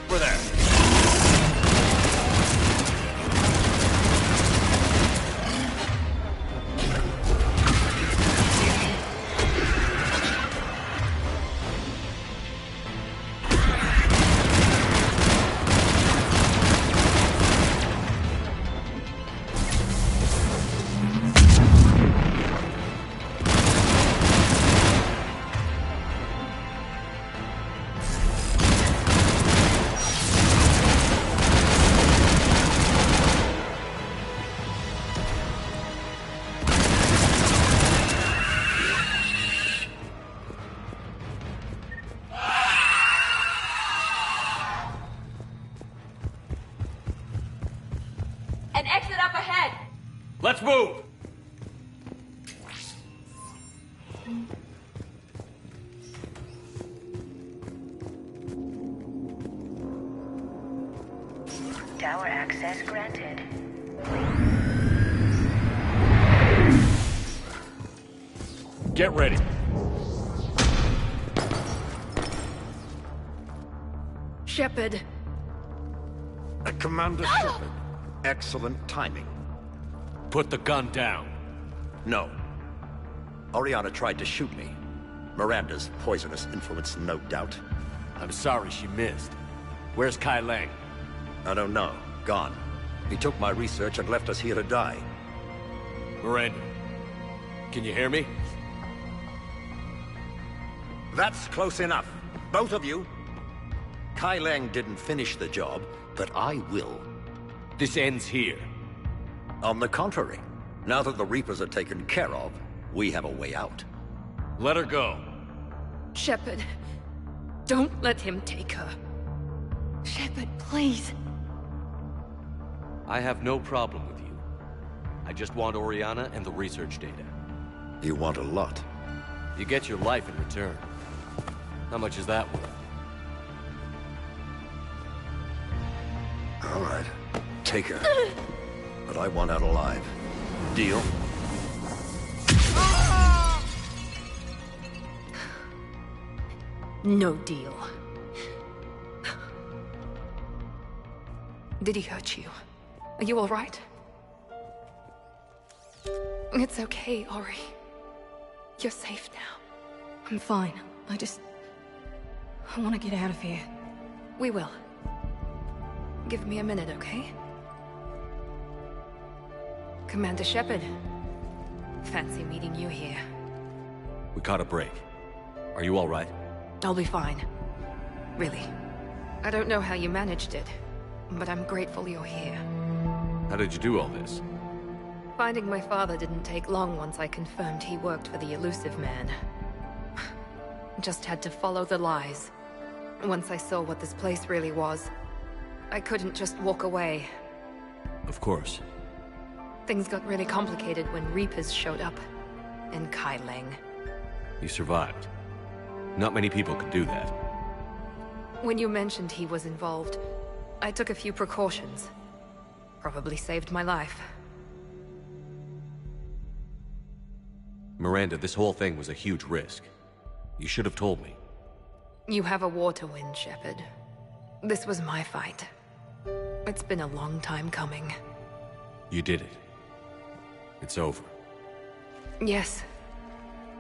We're there. An exit up ahead. Let's move! Tower access granted. Get ready. Shepard. Commander Shepard. Excellent timing. Put the gun down. No. Oriana tried to shoot me. Miranda's poisonous influence, no doubt. I'm sorry she missed. Where's Kai Lang? I don't know. Gone. He took my research and left us here to die. Miranda, can you hear me? That's close enough. Both of you. Kai Lang didn't finish the job, but I will. This ends here. On the contrary, now that the Reapers are taken care of, we have a way out. Let her go. Shepard, don't let him take her. Shepard, please. I have no problem with you. I just want Oriana and the research data. You want a lot. You get your life in return. How much is that worth? All right. Take her. But I want out alive. Deal? No deal. Did he hurt you? Are you all right? It's okay, Ori. You're safe now. I'm fine. I want to get out of here. We will. Give me a minute, okay? Commander Shepard. Fancy meeting you here. We caught a break. Are you all right? I'll be fine. Really. I don't know how you managed it, but I'm grateful you're here. How did you do all this? Finding my father didn't take long once I confirmed he worked for the Elusive Man. Just had to follow the lies. Once I saw what this place really was, I couldn't just walk away. Of course. Things got really complicated when Reapers showed up. And Kai Leng. You survived. Not many people could do that. When you mentioned he was involved, I took a few precautions. Probably saved my life. Miranda, this whole thing was a huge risk. You should have told me. You have a war to win, Shepard. This was my fight. It's been a long time coming. You did it. It's over. Yes.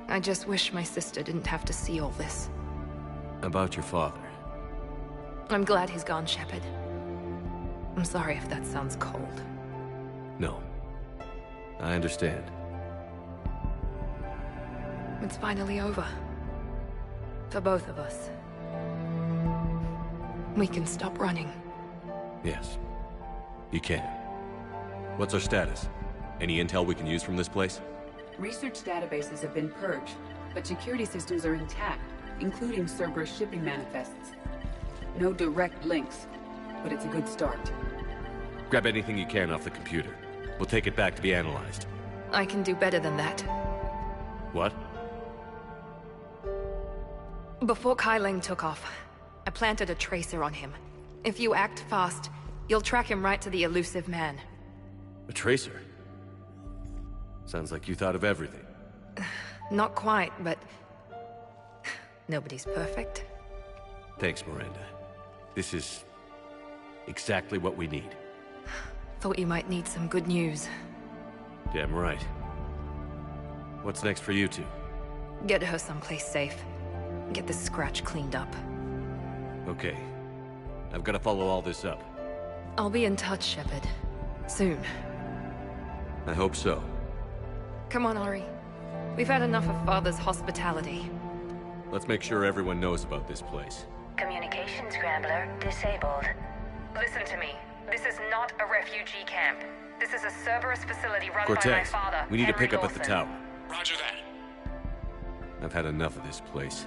I just wish my sister didn't have to see all this. About your father. I'm glad he's gone, Shepard. I'm sorry if that sounds cold. No. I understand. It's finally over. For both of us. We can stop running. Yes. You can. What's our status? Any intel we can use from this place? Research databases have been purged, but security systems are intact, including Cerberus shipping manifests. No direct links, but it's a good start. Grab anything you can off the computer. We'll take it back to be analyzed. I can do better than that. What? Before Kai Leng took off, I planted a tracer on him. If you act fast, you'll track him right to the Elusive Man. A tracer? Sounds like you thought of everything. Not quite, but... nobody's perfect. Thanks, Miranda. This is... exactly what we need. Thought you might need some good news. Damn right. What's next for you two? Get her someplace safe. Get this scratch cleaned up. Okay. I've got to follow all this up. I'll be in touch, Shepard. Soon. I hope so. Come on, Ori. We've had enough of Father's hospitality. Let's make sure everyone knows about this place. Communication scrambler disabled. Listen to me. This is not a refugee camp. This is a Cerberus facility run by my Cortez, father, we need to Henry pick up at the Lawson. tower. Roger that. I've had enough of this place.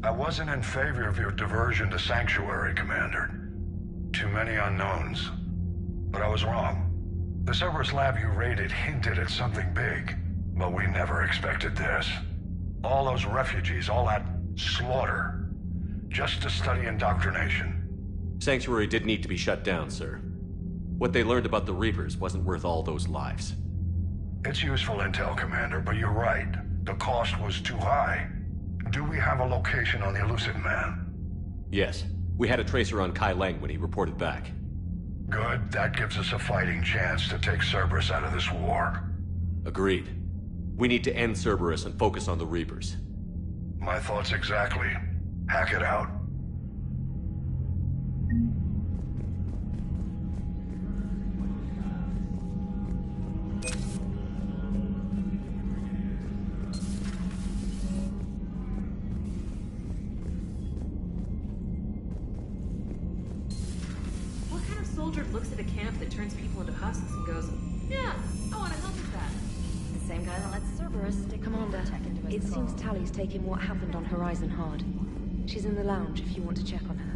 I wasn't in favor of your diversion to Sanctuary, Commander. Too many unknowns. But I was wrong. The Cerberus lab you raided hinted at something big, but we never expected this. All those refugees, all that slaughter, just to study indoctrination. Sanctuary did need to be shut down, sir. What they learned about the Reapers wasn't worth all those lives. It's useful intel, Commander, but you're right. The cost was too high. Do we have a location on the Elusive Man? Yes. We had a tracer on Kai Leng when he reported back. Good. That gives us a fighting chance to take Cerberus out of this war. Agreed. We need to end Cerberus and focus on the Reapers. My thoughts exactly. Hack it out. What kind of soldier looks at a camp that turns people into husks and goes, yeah, I want to help with that? The same guy that lets Cerberus stay commander. It seems Tally's taking what happened on Horizon hard. She's in the lounge if you want to check on her.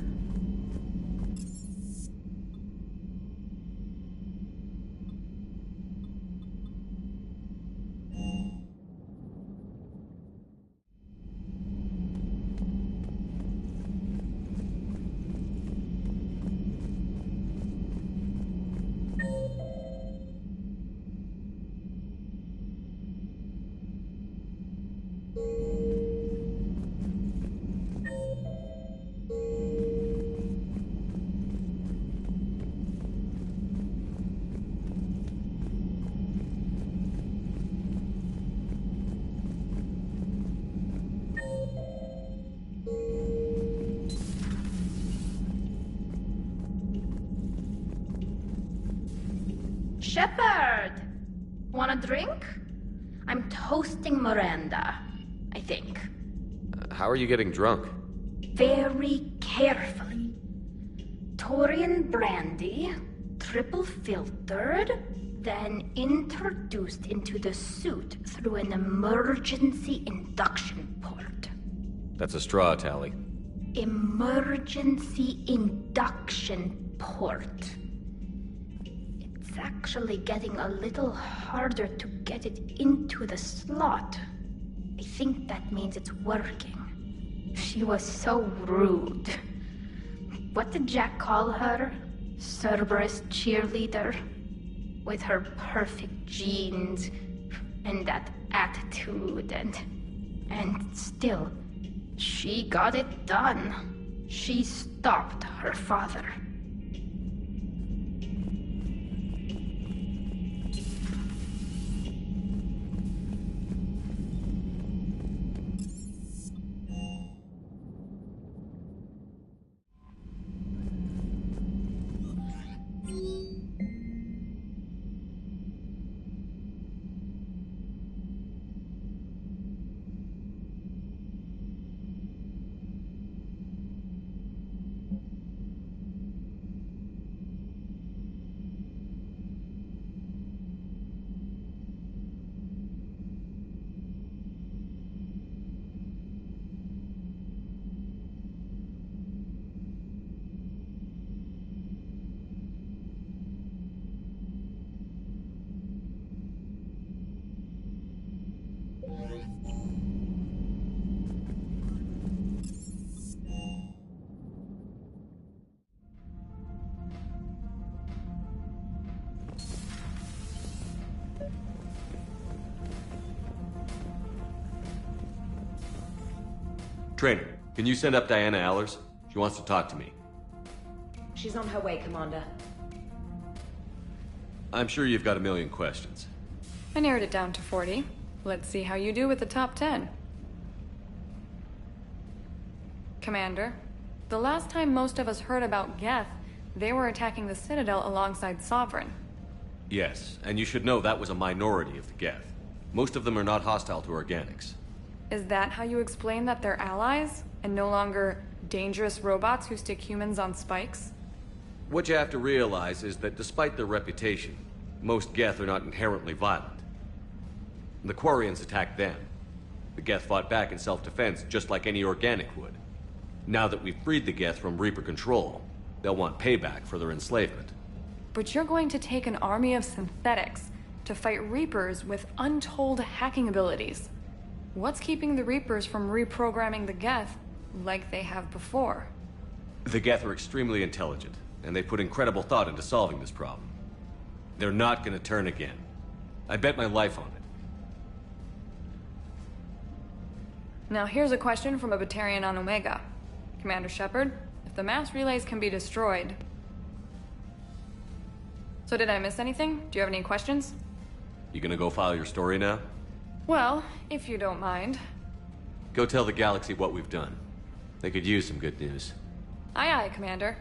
Shepard! Want a drink? I'm toasting Miranda, I think. How are you getting drunk? Very carefully. Torian brandy, triple filtered, then introduced into the suit through an emergency induction port. That's a straw, Tally. Emergency induction port. It's actually getting a little harder to get it into the slot. I think that means it's working. She was so rude. What did Jack call her? Cerberus cheerleader? With her perfect genes and that attitude and still, she got it done. She stopped her father. Trainer, can you send up Diana Allers? She wants to talk to me. She's on her way, Commander. I'm sure you've got a million questions. I narrowed it down to 40. Let's see how you do with the top 10. Commander, the last time most of us heard about Geth, they were attacking the Citadel alongside Sovereign. Yes, and you should know that was a minority of the Geth. Most of them are not hostile to organics. Is that how you explain that they're allies, and no longer dangerous robots who stick humans on spikes? What you have to realize is that despite their reputation, most Geth are not inherently violent. The Quarians attacked them. The Geth fought back in self-defense just like any organic would. Now that we've freed the Geth from Reaper control, they'll want payback for their enslavement. But you're going to take an army of synthetics to fight Reapers with untold hacking abilities. What's keeping the Reapers from reprogramming the Geth like they have before? The Geth are extremely intelligent, and they put incredible thought into solving this problem. They're not gonna turn again. I bet my life on it. Now here's a question from a Batarian on Omega. Commander Shepard, if the mass relays can be destroyed... So did I miss anything? Do you have any questions? You gonna go file your story now? Well, if you don't mind. Go tell the galaxy what we've done. They could use some good news. Aye aye, Commander.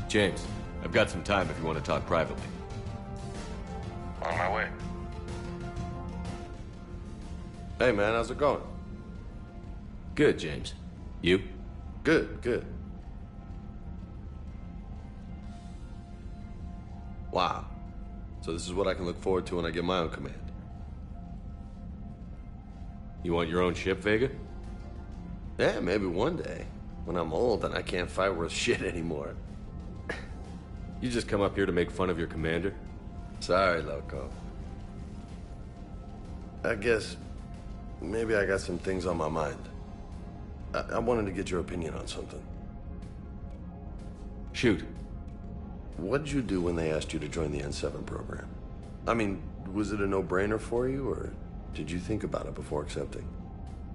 James, I've got some time if you want to talk privately. On my way. Hey man, how's it going? Good, James. You? Good, good. Wow. So this is what I can look forward to when I get my own command. You want your own ship, Vega? Yeah, maybe one day. When I'm old and I can't fight worth shit anymore. You just come up here to make fun of your commander? Sorry, Loco. I guess maybe I got some things on my mind. I wanted to get your opinion on something. Shoot. What'd you do when they asked you to join the N7 program? I mean, was it a no-brainer for you, or did you think about it before accepting?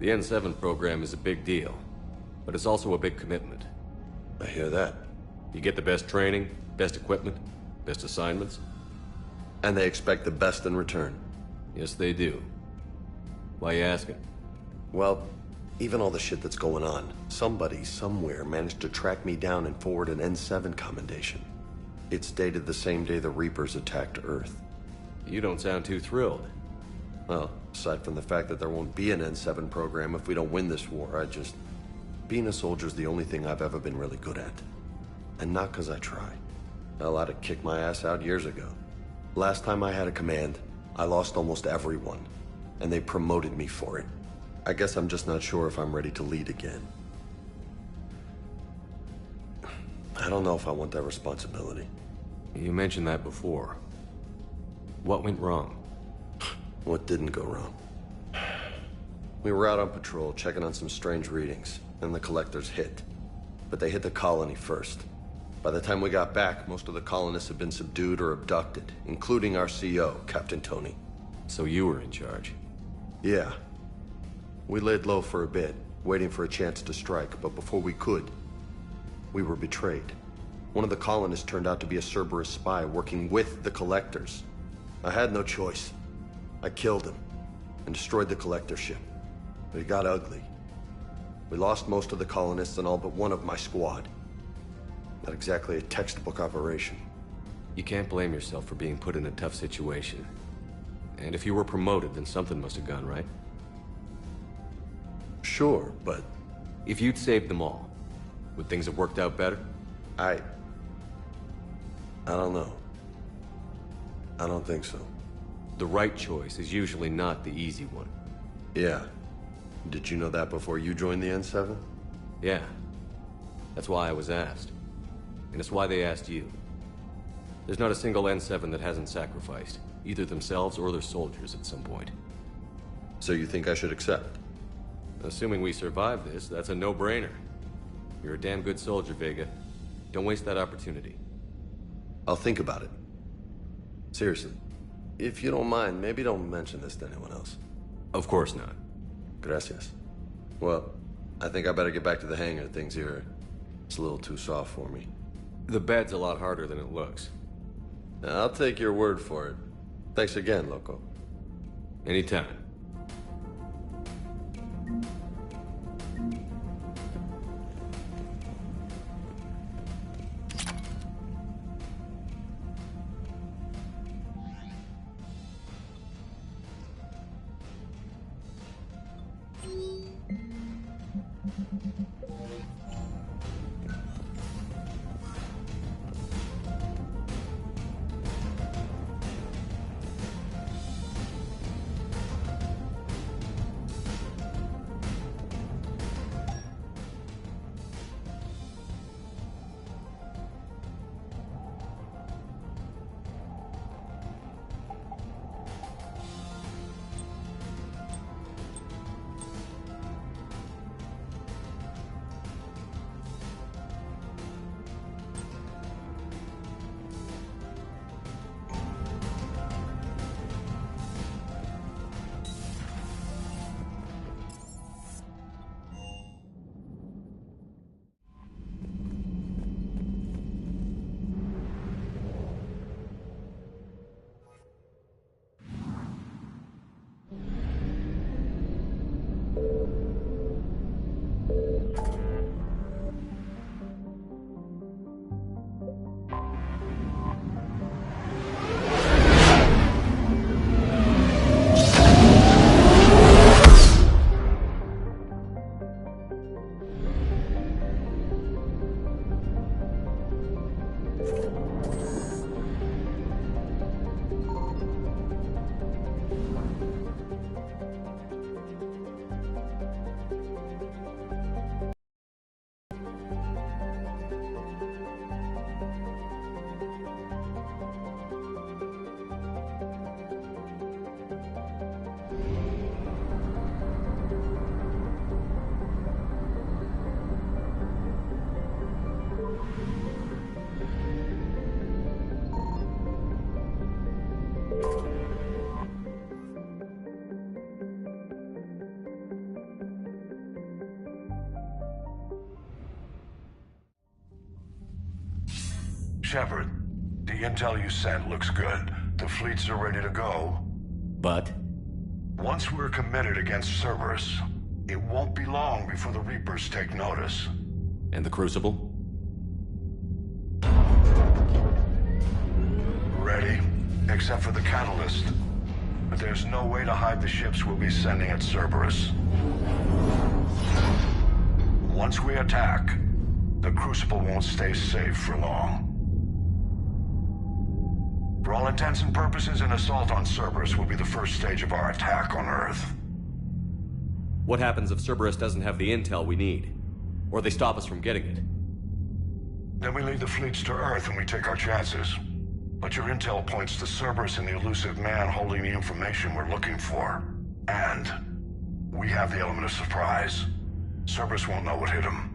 The N7 program is a big deal, but it's also a big commitment. I hear that. You get the best training, best equipment, best assignments. And they expect the best in return. Yes, they do. Why are you asking? Well, even all the shit that's going on, somebody somewhere managed to track me down and forward an N7 commendation. It's dated the same day the Reapers attacked Earth. You don't sound too thrilled. Well, aside from the fact that there won't be an N7 program if we don't win this war, being a soldier's the only thing I've ever been really good at. And not because I try. Hell, I'd have kicked my ass out years ago. Last time I had a command, I lost almost everyone. And they promoted me for it. I guess I'm just not sure if I'm ready to lead again. I don't know if I want that responsibility. You mentioned that before. What went wrong? What didn't go wrong? We were out on patrol, checking on some strange readings, and the collectors hit. But they hit the colony first. By the time we got back, most of the colonists had been subdued or abducted, including our CO, Captain Tony. So you were in charge? Yeah. We laid low for a bit, waiting for a chance to strike, but before we could, we were betrayed. One of the colonists turned out to be a Cerberus spy working with the collectors. I had no choice. I killed him and destroyed the collector ship. But it got ugly. We lost most of the colonists and all but one of my squad. Not exactly a textbook operation. You can't blame yourself for being put in a tough situation. And if you were promoted, then something must have gone right. Sure, but... If you'd saved them all, would things have worked out better? I don't know. I don't think so. The right choice is usually not the easy one. Yeah. Did you know that before you joined the N7? Yeah. That's why I was asked. And it's why they asked you. There's not a single N7 that hasn't sacrificed, either themselves or their soldiers at some point. So you think I should accept? Assuming we survive this, that's a no-brainer. You're a damn good soldier, Vega. Don't waste that opportunity. I'll think about it. Seriously. If you don't mind, maybe don't mention this to anyone else. Of course not. Gracias. Well, I think I better get back to the hangar. Things here, it's a little too soft for me. The bed's a lot harder than it looks. I'll take your word for it. Thanks again, Loco. Anytime. Shepard, the intel you sent looks good. The fleets are ready to go. But? Once we're committed against Cerberus, It won't be long before the Reapers take notice. And the Crucible? Ready, except for the catalyst. But there's no way to hide the ships we'll be sending at Cerberus. Once we attack, the Crucible won't stay safe for long. For all intents and purposes, an assault on Cerberus will be the first stage of our attack on Earth. What happens if Cerberus doesn't have the intel we need? Or they stop us from getting it? Then we lead the fleets to Earth and we take our chances. But your intel points to Cerberus and the elusive man holding the information we're looking for. And we have the element of surprise. Cerberus won't know what hit him.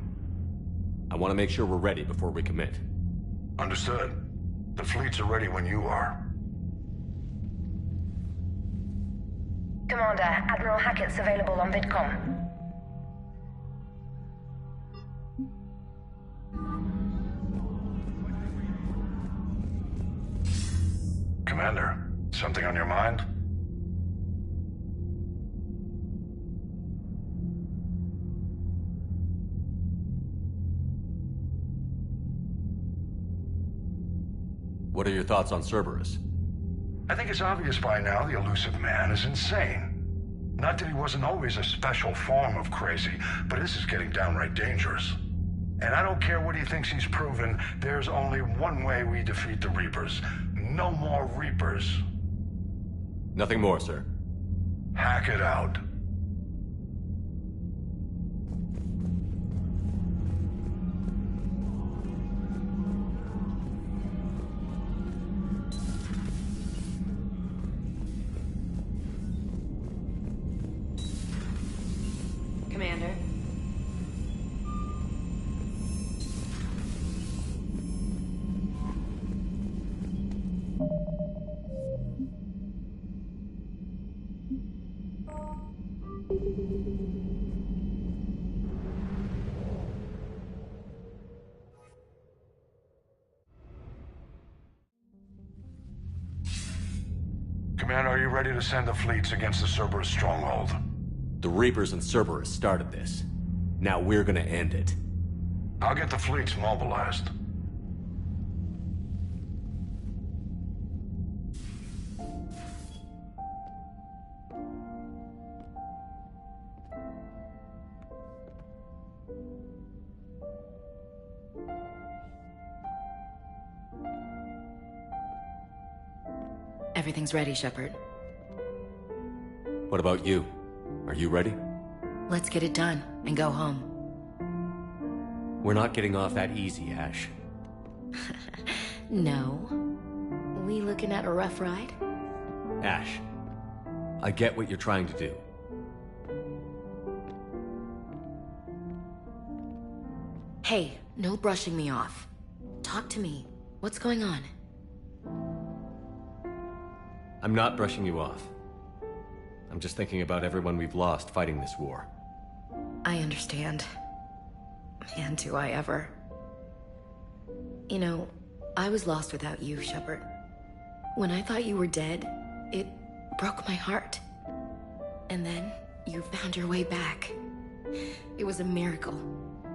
I want to make sure we're ready before we commit. Understood. The fleets are ready when you are. Commander, Admiral Hackett's available on VidCom. Commander, something on your mind? What are your thoughts on Cerberus? I think it's obvious by now the elusive man is insane. Not that he wasn't always a special form of crazy, but this is getting downright dangerous. And I don't care what he thinks he's proven, there's only one way we defeat the Reapers. No more Reapers. Nothing more, sir. Hack it out. Commander. Commander, are you ready to send the fleets against the Cerberus stronghold? The Reapers and Cerberus started this. Now we're gonna end it. I'll get the fleets mobilized. Everything's ready, Shepard. What about you? Are you ready? Let's get it done and go home. We're not getting off that easy, Ash. No. We looking at a rough ride? Ash, I get what you're trying to do. Hey, no brushing me off. Talk to me. What's going on? I'm not brushing you off. I'm just thinking about everyone we've lost fighting this war. I understand. And do I ever. You know, I was lost without you, Shepard. When I thought you were dead, it broke my heart. And then you found your way back. It was a miracle.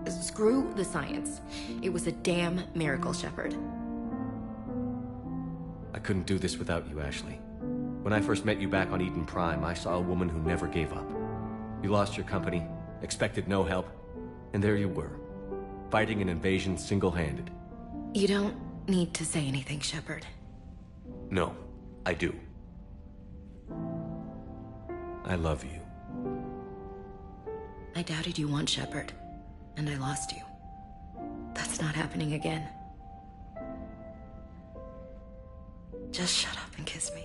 Screw the science. It was a damn miracle, Shepard. I couldn't do this without you, Ashley. When I first met you back on Eden Prime, I saw a woman who never gave up. You lost your company, expected no help, and there you were, fighting an invasion single-handed. You don't need to say anything, Shepard. No, I do. I love you. I doubted you once, Shepard, and I lost you. That's not happening again. Just shut up and kiss me.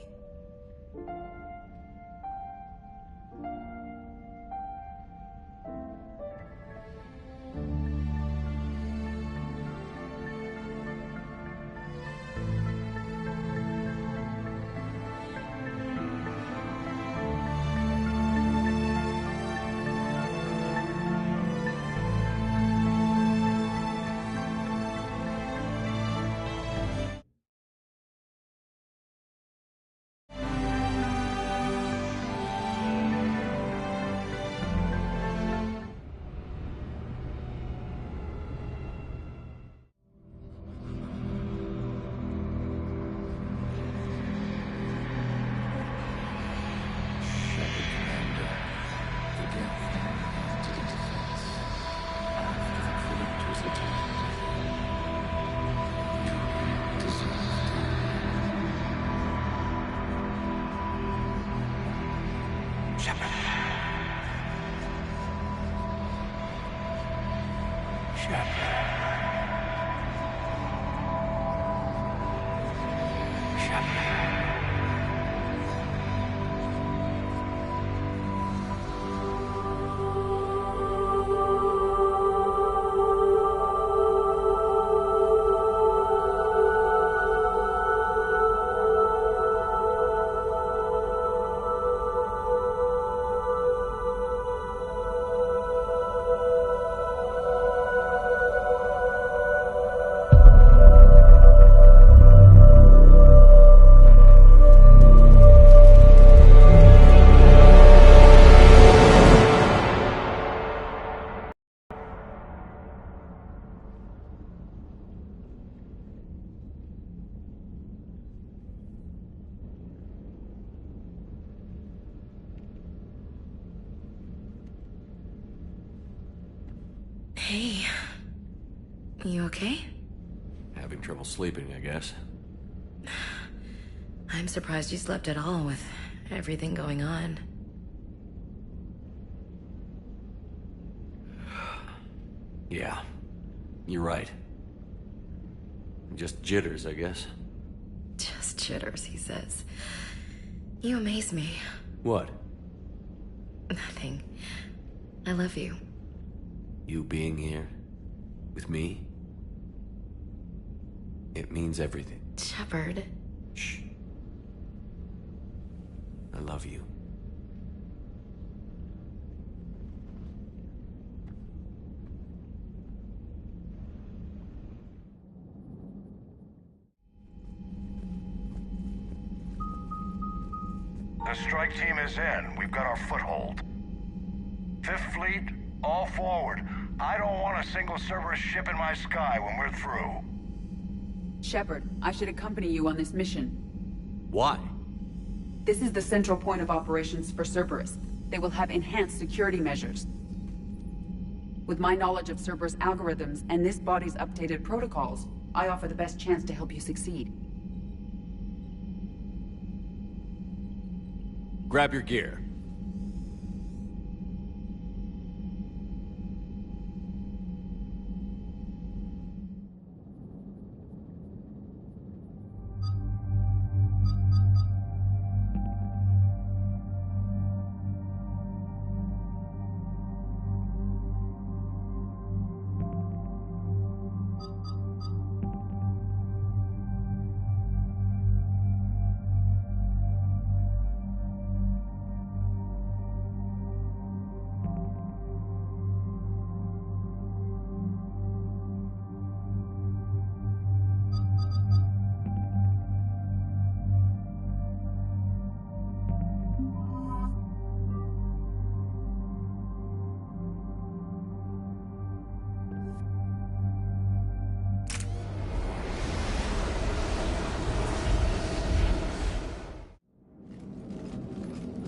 Hey. You okay? Having trouble sleeping, I guess. I'm surprised you slept at all with everything going on. Yeah, you're right. Just jitters, I guess. Just jitters, he says. You amaze me. What? Nothing. I love you. You being here? With me? It means everything. Shepard. Shh. I love you. The strike team is in. We've got our foothold. Fifth Fleet, all forward. I don't want a single Cerberus ship in my sky when we're through. Shepard, I should accompany you on this mission. Why? This is the central point of operations for Cerberus. They will have enhanced security measures. With my knowledge of Cerberus algorithms and this body's updated protocols, I offer the best chance to help you succeed. Grab your gear.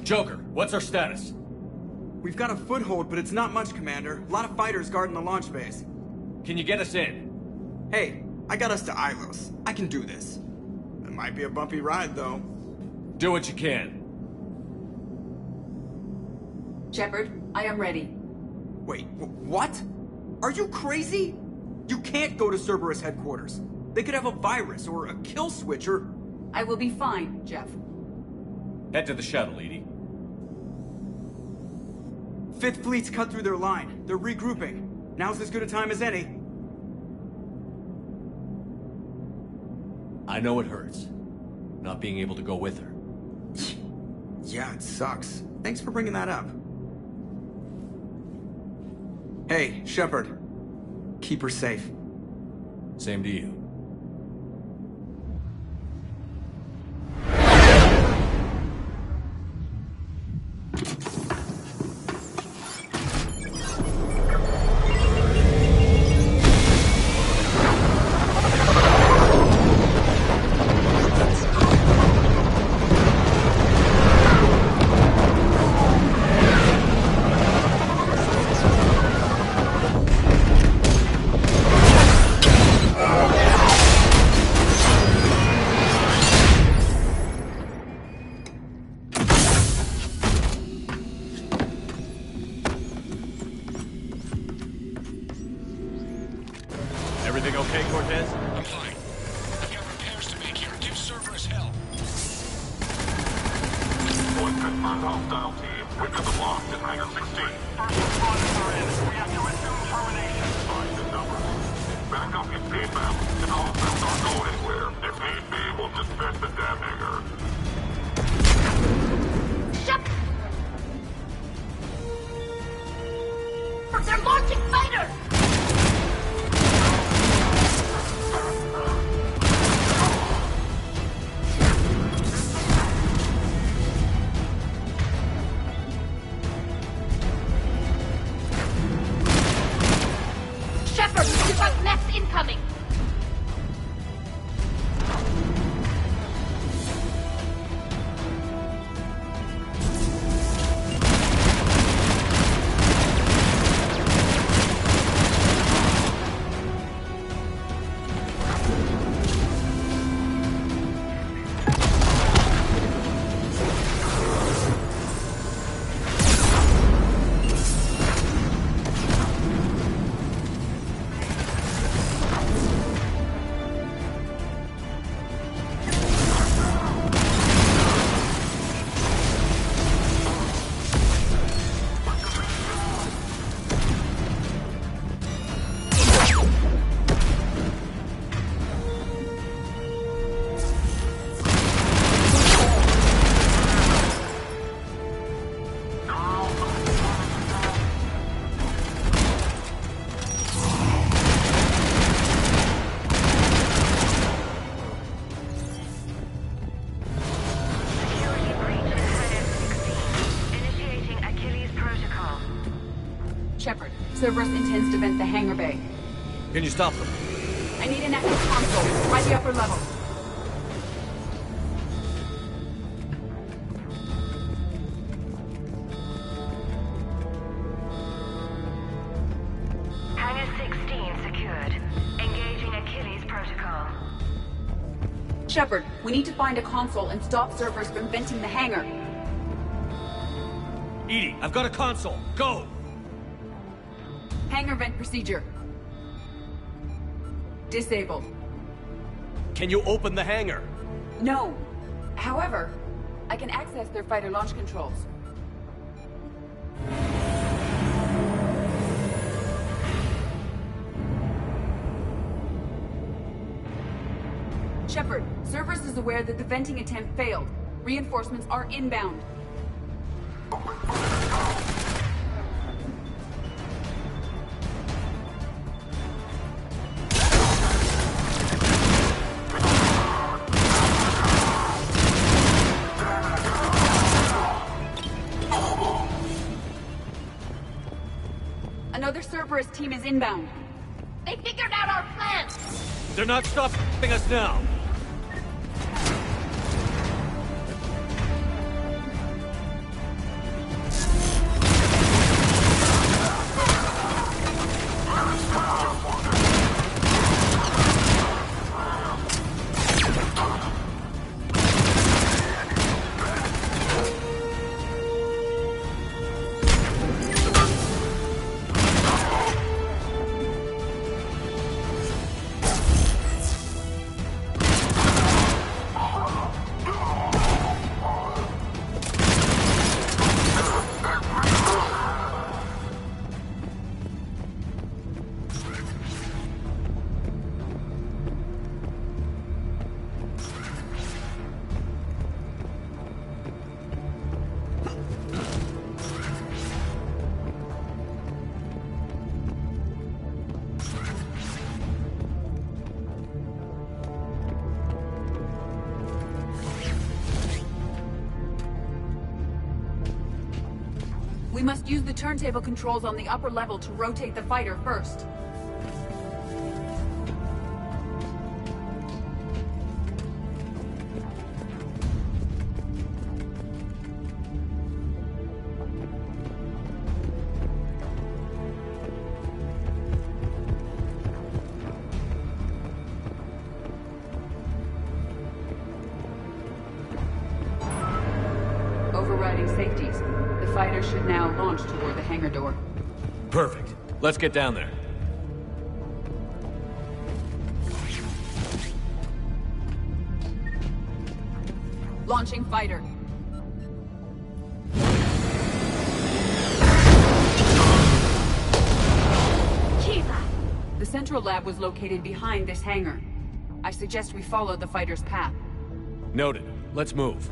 Joker, what's our status? We've got a foothold, but it's not much, Commander. A lot of fighters guarding the launch base. Can you get us in? Hey, I got us to Ilos. I can do this. It might be a bumpy ride, though. Do what you can. Shepard, I am ready. Wait, what? Are you crazy? You can't go to Cerberus headquarters. They could have a virus or a kill switch or... I will be fine, Jeff. Head to the shuttle, Edie. Fifth Fleet's cut through their line. They're regrouping. Now's as good a time as any. I know it hurts. Not being able to go with her. Yeah, it sucks. Thanks for bringing that up. Hey, Shepard. Keep her safe. Same to you. Everything okay, Cortez? I'm fine. I've got repairs to make here. Give Cerberus hell. Voice confirmed hostile team. We've got them locked in Hangar 16. First responders are in. We have to resume termination. Find the numbers. Backup is inbound. And all cells aren't going anywhere. If need be, we'll dismiss the damn hangar. They're launching fighters! Shepard, you've got mechs incoming! Shepard, Cerberus intends to vent the hangar bay. Can you stop them? I need an active console, by the upper level. Hangar 16 secured. Engaging Achilles protocol. Shepard, we need to find a console and stop Cerberus from venting the hangar. EDI, I've got a console. Go! Hangar vent procedure. Disabled. Can you open the hangar? No. However, I can access their fighter launch controls. Shepard, Cerberus is aware that the venting attempt failed. Reinforcements are inbound. Another Cerberus team is inbound. They figured out our plan! They're not stopping us now. We must use the turntable controls on the upper level to rotate the fighter first. Overriding safeties. The fighter should now launch toward the hangar door. Perfect. Let's get down there. Launching fighter. The central lab was located behind this hangar. I suggest we follow the fighter's path. Noted. Let's move.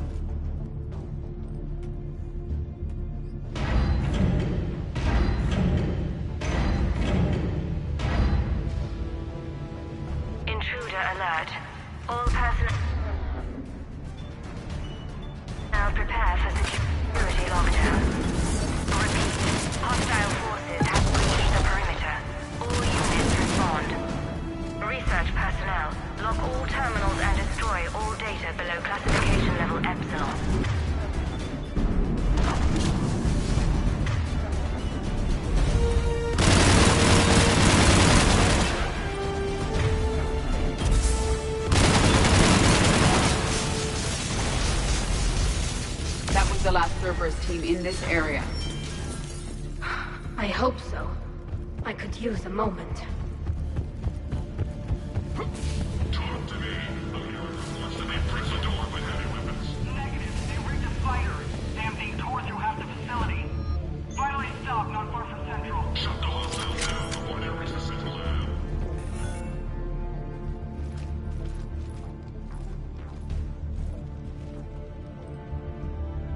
Alert. All personnel now prepare for security lockdown. Repeat. Hostile forces have breached the perimeter. All units respond. Research personnel, lock all terminals and destroy all data below classification level Epsilon. the last Cerberus team in this area. I hope so. I could use a moment. Talk to me. Wants to make breach the door with heavy weapons. Negative. They rigged a fighter. Damn thing tore through half the facility. Finally stopped, not far from Central. Shut the hostiles down before they reach the central lab.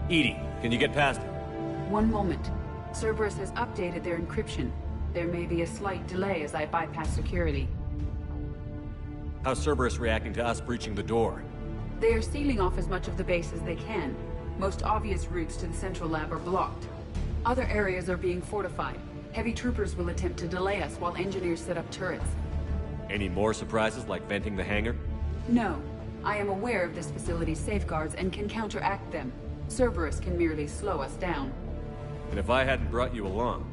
Edie, can you get past it? One moment. Cerberus has updated their encryption. There may be a slight delay as I bypass security. How's Cerberus reacting to us breaching the door? They are sealing off as much of the base as they can. Most obvious routes to the central lab are blocked. Other areas are being fortified. Heavy troopers will attempt to delay us while engineers set up turrets. Any more surprises like venting the hangar? No. I am aware of this facility's safeguards and can counteract them. Cerberus can merely slow us down. And if I hadn't brought you along?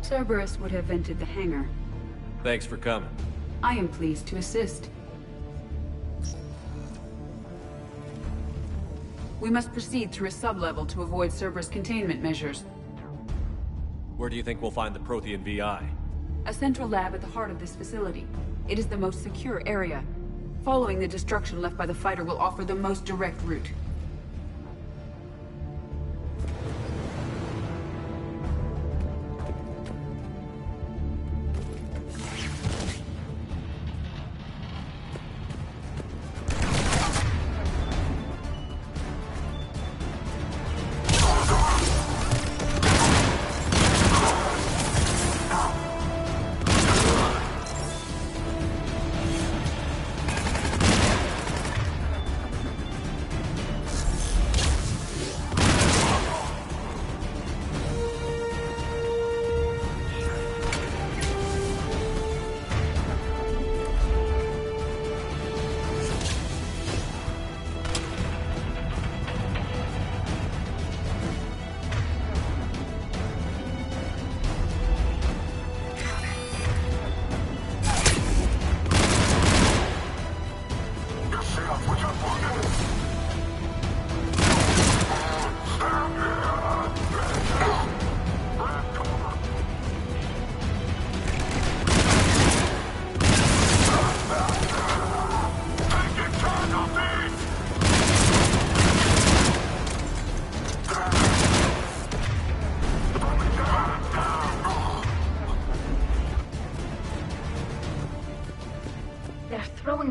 Cerberus would have vented the hangar. Thanks for coming. I am pleased to assist. We must proceed through a sub-level to avoid Cerberus containment measures. Where do you think we'll find the Prothean VI? A central lab at the heart of this facility. It is the most secure area. Following the destruction left by the fighter will offer the most direct route.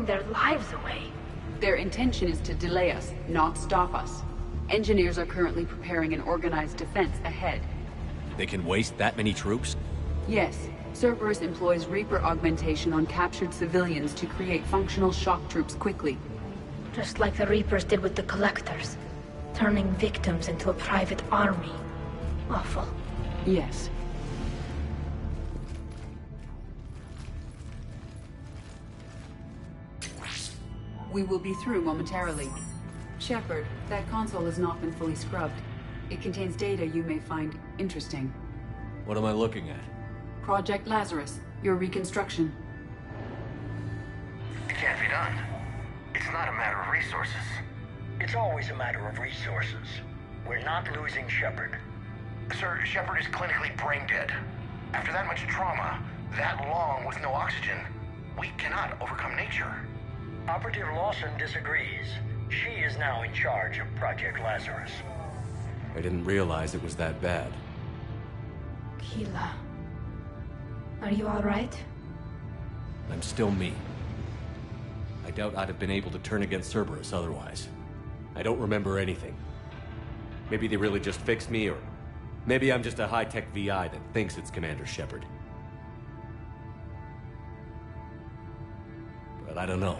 Their lives away. Their intention is to delay us, not stop us. Engineers are currently preparing an organized defense ahead. They can waste that many troops? Yes. Cerberus employs Reaper augmentation on captured civilians to create functional shock troops quickly. Just like the Reapers did with the Collectors. Turning victims into a private army. Awful. Yes. We will be through momentarily. Shepard, that console has not been fully scrubbed. It contains data you may find interesting. What am I looking at? Project Lazarus, your reconstruction. It can't be done. It's not a matter of resources. It's always a matter of resources. We're not losing Shepard. Sir, Shepard is clinically brain dead. After that much trauma, that long with no oxygen, we cannot overcome nature. Operative Lawson disagrees. She is now in charge of Project Lazarus. I didn't realize it was that bad. Keela. Are you alright? I'm still me. I doubt I'd have been able to turn against Cerberus otherwise. I don't remember anything. Maybe they really just fixed me, or maybe I'm just a high-tech VI that thinks it's Commander Shepard. But I don't know.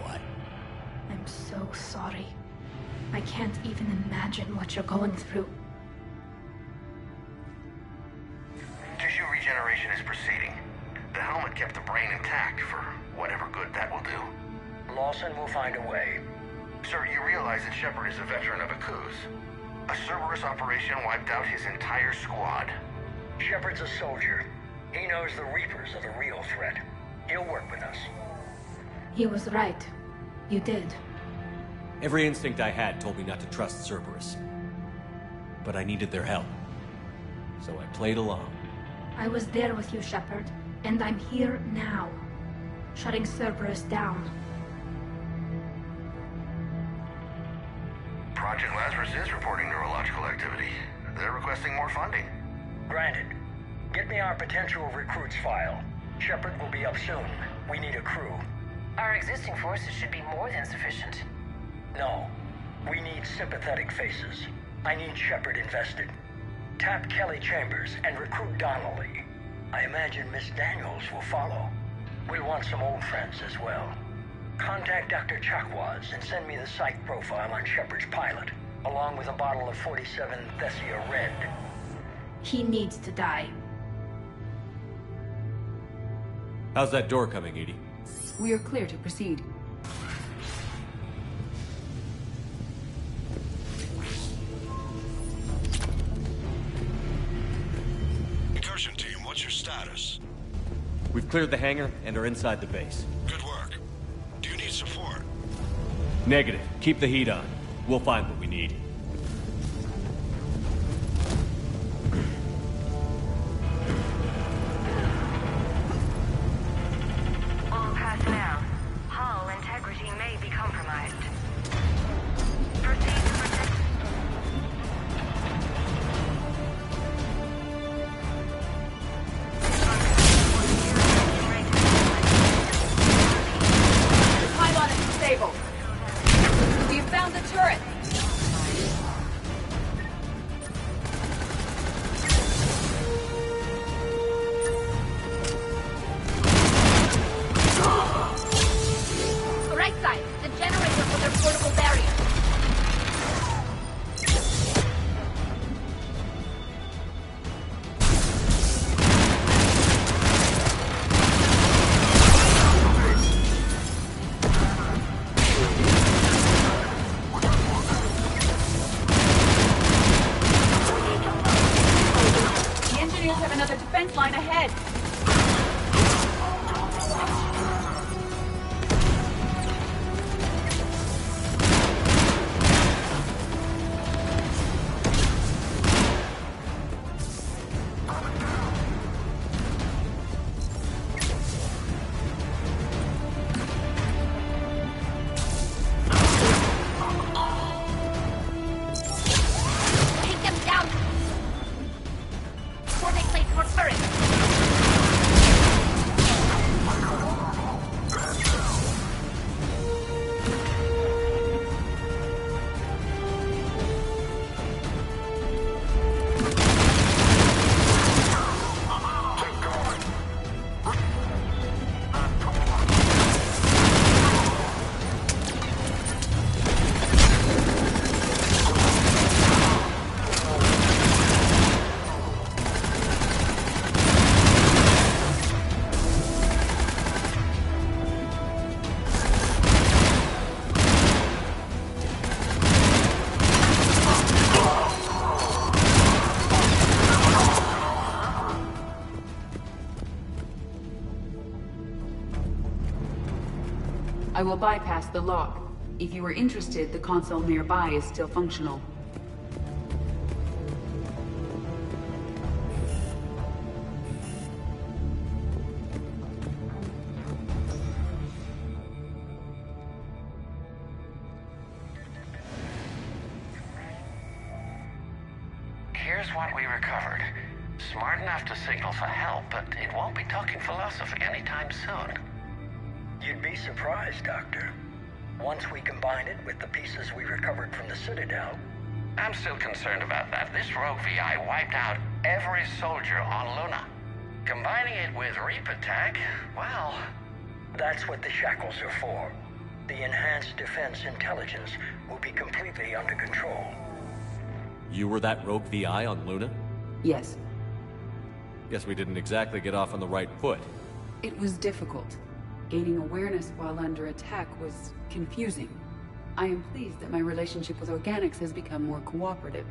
I'm so sorry. I can't even imagine what you're going through. Tissue regeneration is proceeding. The helmet kept the brain intact for whatever good that will do. Lawson will find a way. Sir, you realize that Shepard is a veteran of a coup. A Cerberus operation wiped out his entire squad. Shepard's a soldier. He knows the Reapers are the real threat. He'll work with us. He was right. You did. Every instinct I had told me not to trust Cerberus. but I needed their help. So I played along. I was there with you, Shepard, and I'm here now, shutting Cerberus down. Project Lazarus is reporting neurological activity. They're requesting more funding. Granted. Get me our potential recruits file. Shepard will be up soon. We need a crew. Our existing forces should be more than sufficient. No. We need sympathetic faces. I need Shepard invested. Tap Kelly Chambers and recruit Donnelly. I imagine Miss Daniels will follow. We'll want some old friends as well. Contact Dr. Chakwas and send me the psych profile on Shepard's pilot, along with a bottle of 47 Thessia Red. He needs to die. How's that door coming, Edie? We are clear to proceed. Incursion team, what's your status? We've cleared the hangar and are inside the base. Good work. Do you need support? Negative. Keep the heat on. We'll find what we need. All personnel. Hull integrity may be compromised. Proceed to protect. The pylon is disabled. We have found the turret. Right side, the generator for their portable barrier. The engineers have another defense line ahead. Take them down! Before they place more turrets! I will bypass the lock. If you are interested, the console nearby is still functional. Here's what we recovered. Smart enough to signal for help, but it won't be talking philosophy anytime soon. You'd be surprised, Doctor. Once we combine it with the pieces we recovered from the Citadel. I'm still concerned about that. This rogue VI wiped out every soldier on Luna. Combining it with Reaper tech, well... That's what the shackles are for. The enhanced defense intelligence will be completely under control. You were that rogue VI on Luna? Yes. Guess we didn't exactly get off on the right foot. It was difficult. Gaining awareness while under attack was confusing. I am pleased that my relationship with Organics has become more cooperative.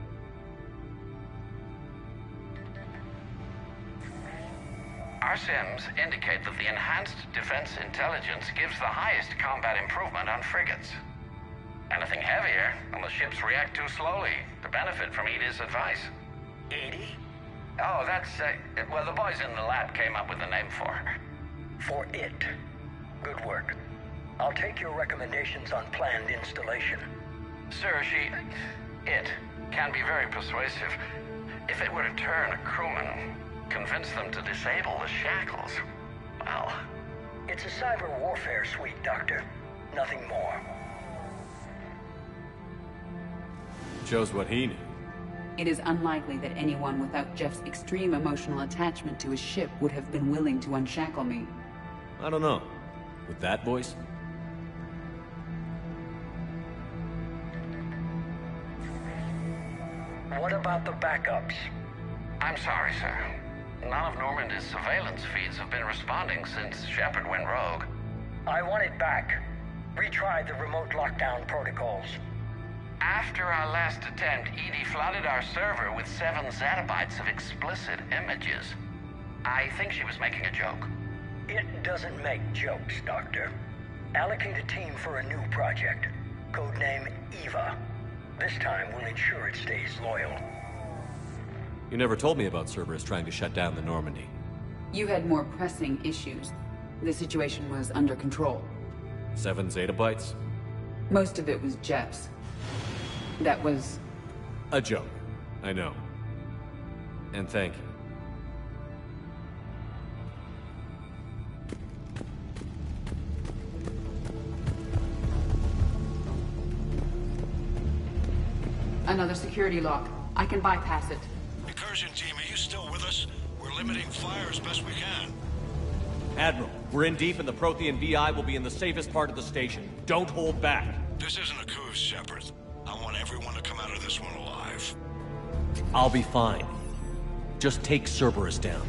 Our sims indicate that the enhanced defense intelligence gives the highest combat improvement on frigates. Anything heavier, and the ships react too slowly to benefit from Edie's advice. Edie? Oh, that's, well, the boys in the lab came up with a name for her. For it. Good work. I'll take your recommendations on planned installation. Sir, it can be very persuasive. If it were to turn a crewman, convince them to disable the shackles, well... It's a cyber warfare suite, Doctor. Nothing more. Shows what he knew. It is unlikely that anyone without Jeff's extreme emotional attachment to his ship would have been willing to unshackle me. I don't know. With that voice? What about the backups? I'm sorry, sir. None of Normandy's surveillance feeds have been responding since Shepard went rogue. I want it back. Retry the remote lockdown protocols. After our last attempt, Edie flooded our server with 7 zettabytes of explicit images. I think she was making a joke. It doesn't make jokes, Doctor. Allocate a team for a new project. Codename Eva. This time we'll ensure it stays loyal. You never told me about Cerberus trying to shut down the Normandy. You had more pressing issues. The situation was under control. 7 zettabytes? Most of it was Jeff's. That was... a joke. I know. And thank you. Another security lock. I can bypass it. Incursion team, are you still with us? We're limiting fire as best we can. Admiral, we're in deep and the Prothean VI will be in the safest part of the station. Don't hold back. This isn't a coup, Shepard. I want everyone to come out of this one alive. I'll be fine. Just take Cerberus down.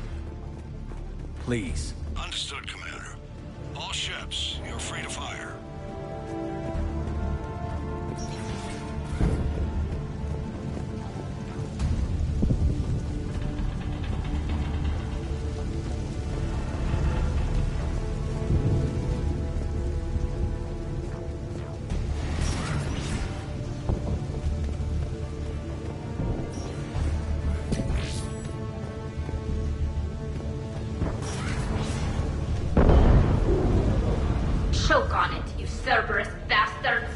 Please. Understood, Commander. All ships, you're free to fire. Choke on it, you Cerberus bastards!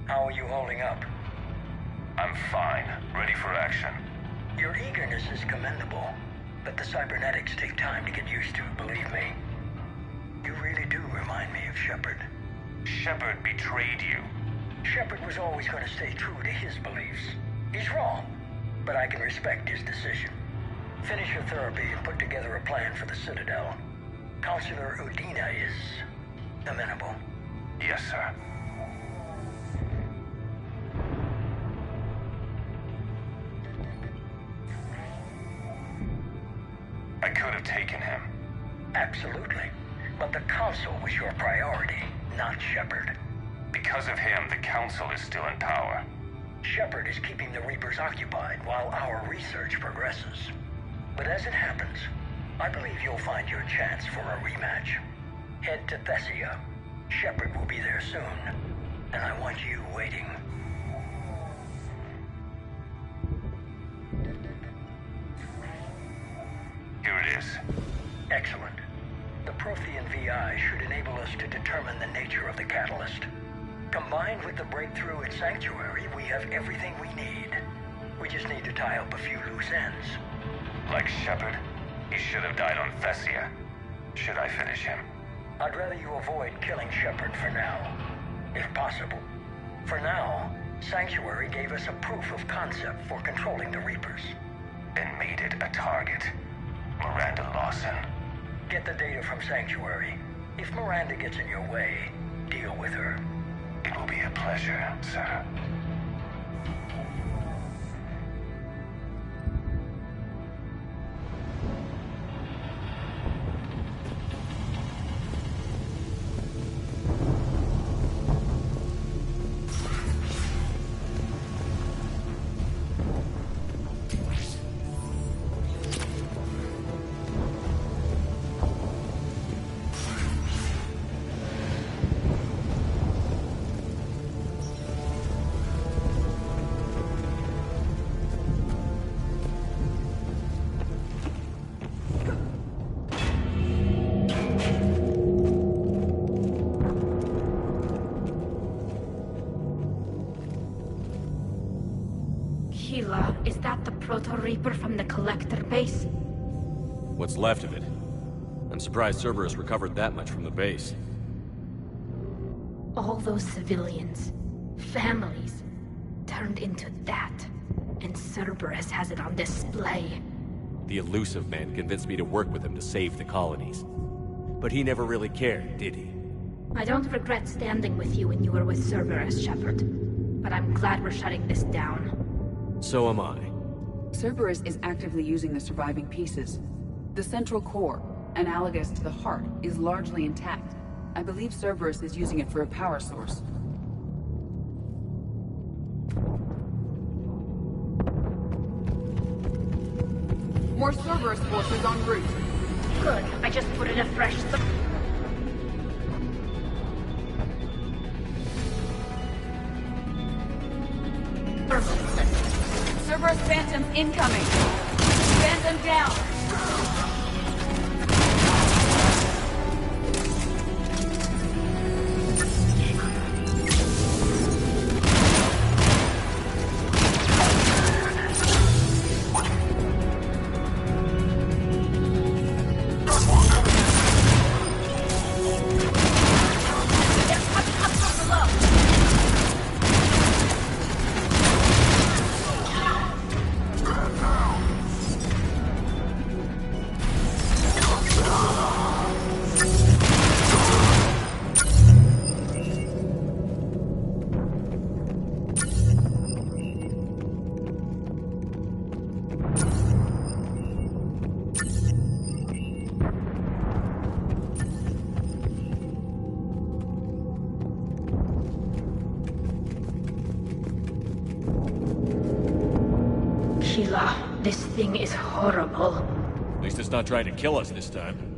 How are you holding up? I'm fine. Ready for action. Your eagerness is commendable, but the cybernetics take time to get used to, believe me. You really do remind me of Shepard. Shepard betrayed you. Shepard was always going to stay true to his beliefs. He's wrong, but I can respect his decision. Finish your therapy and put together a plan for the Citadel. Counselor Udina is amenable. Yes, sir. I could have taken him. Absolutely. But the Council was your priority, not Shepard. Because of him, the Council is still in power. Shepard is keeping the Reapers occupied while our research progresses. But as it happens, I believe you'll find your chance for a rematch. Head to Thessia. Shepard will be there soon, and I want you waiting. Here it is. Excellent. The Prothean VI should enable us to determine the nature of the catalyst. Combined with the breakthrough at Sanctuary, we have everything we need. We just need to tie up a few loose ends. Like Shepard, he should have died on Thessia. Should I finish him? I'd rather you avoid killing Shepard for now, if possible. For now, Sanctuary gave us a proof of concept for controlling the Reapers. And made it a target. Miranda Lawson. Get the data from Sanctuary. If Miranda gets in your way, deal with her. It will be a pleasure, sir. Reaper from the Collector base? What's left of it? I'm surprised Cerberus recovered that much from the base. All those civilians, families, turned into that. And Cerberus has it on display. The elusive man convinced me to work with him to save the colonies. But he never really cared, did he? I don't regret standing with you when you were with Cerberus, Shepard. But I'm glad we're shutting this down. So am I. Cerberus is actively using the surviving pieces. The central core, analogous to the heart, is largely intact. I believe Cerberus is using it for a power source. More Cerberus forces en route. Good. I just put in a fresh... Cerberus Phantoms incoming! Phantom down! This thing is horrible. At least it's not trying to kill us this time.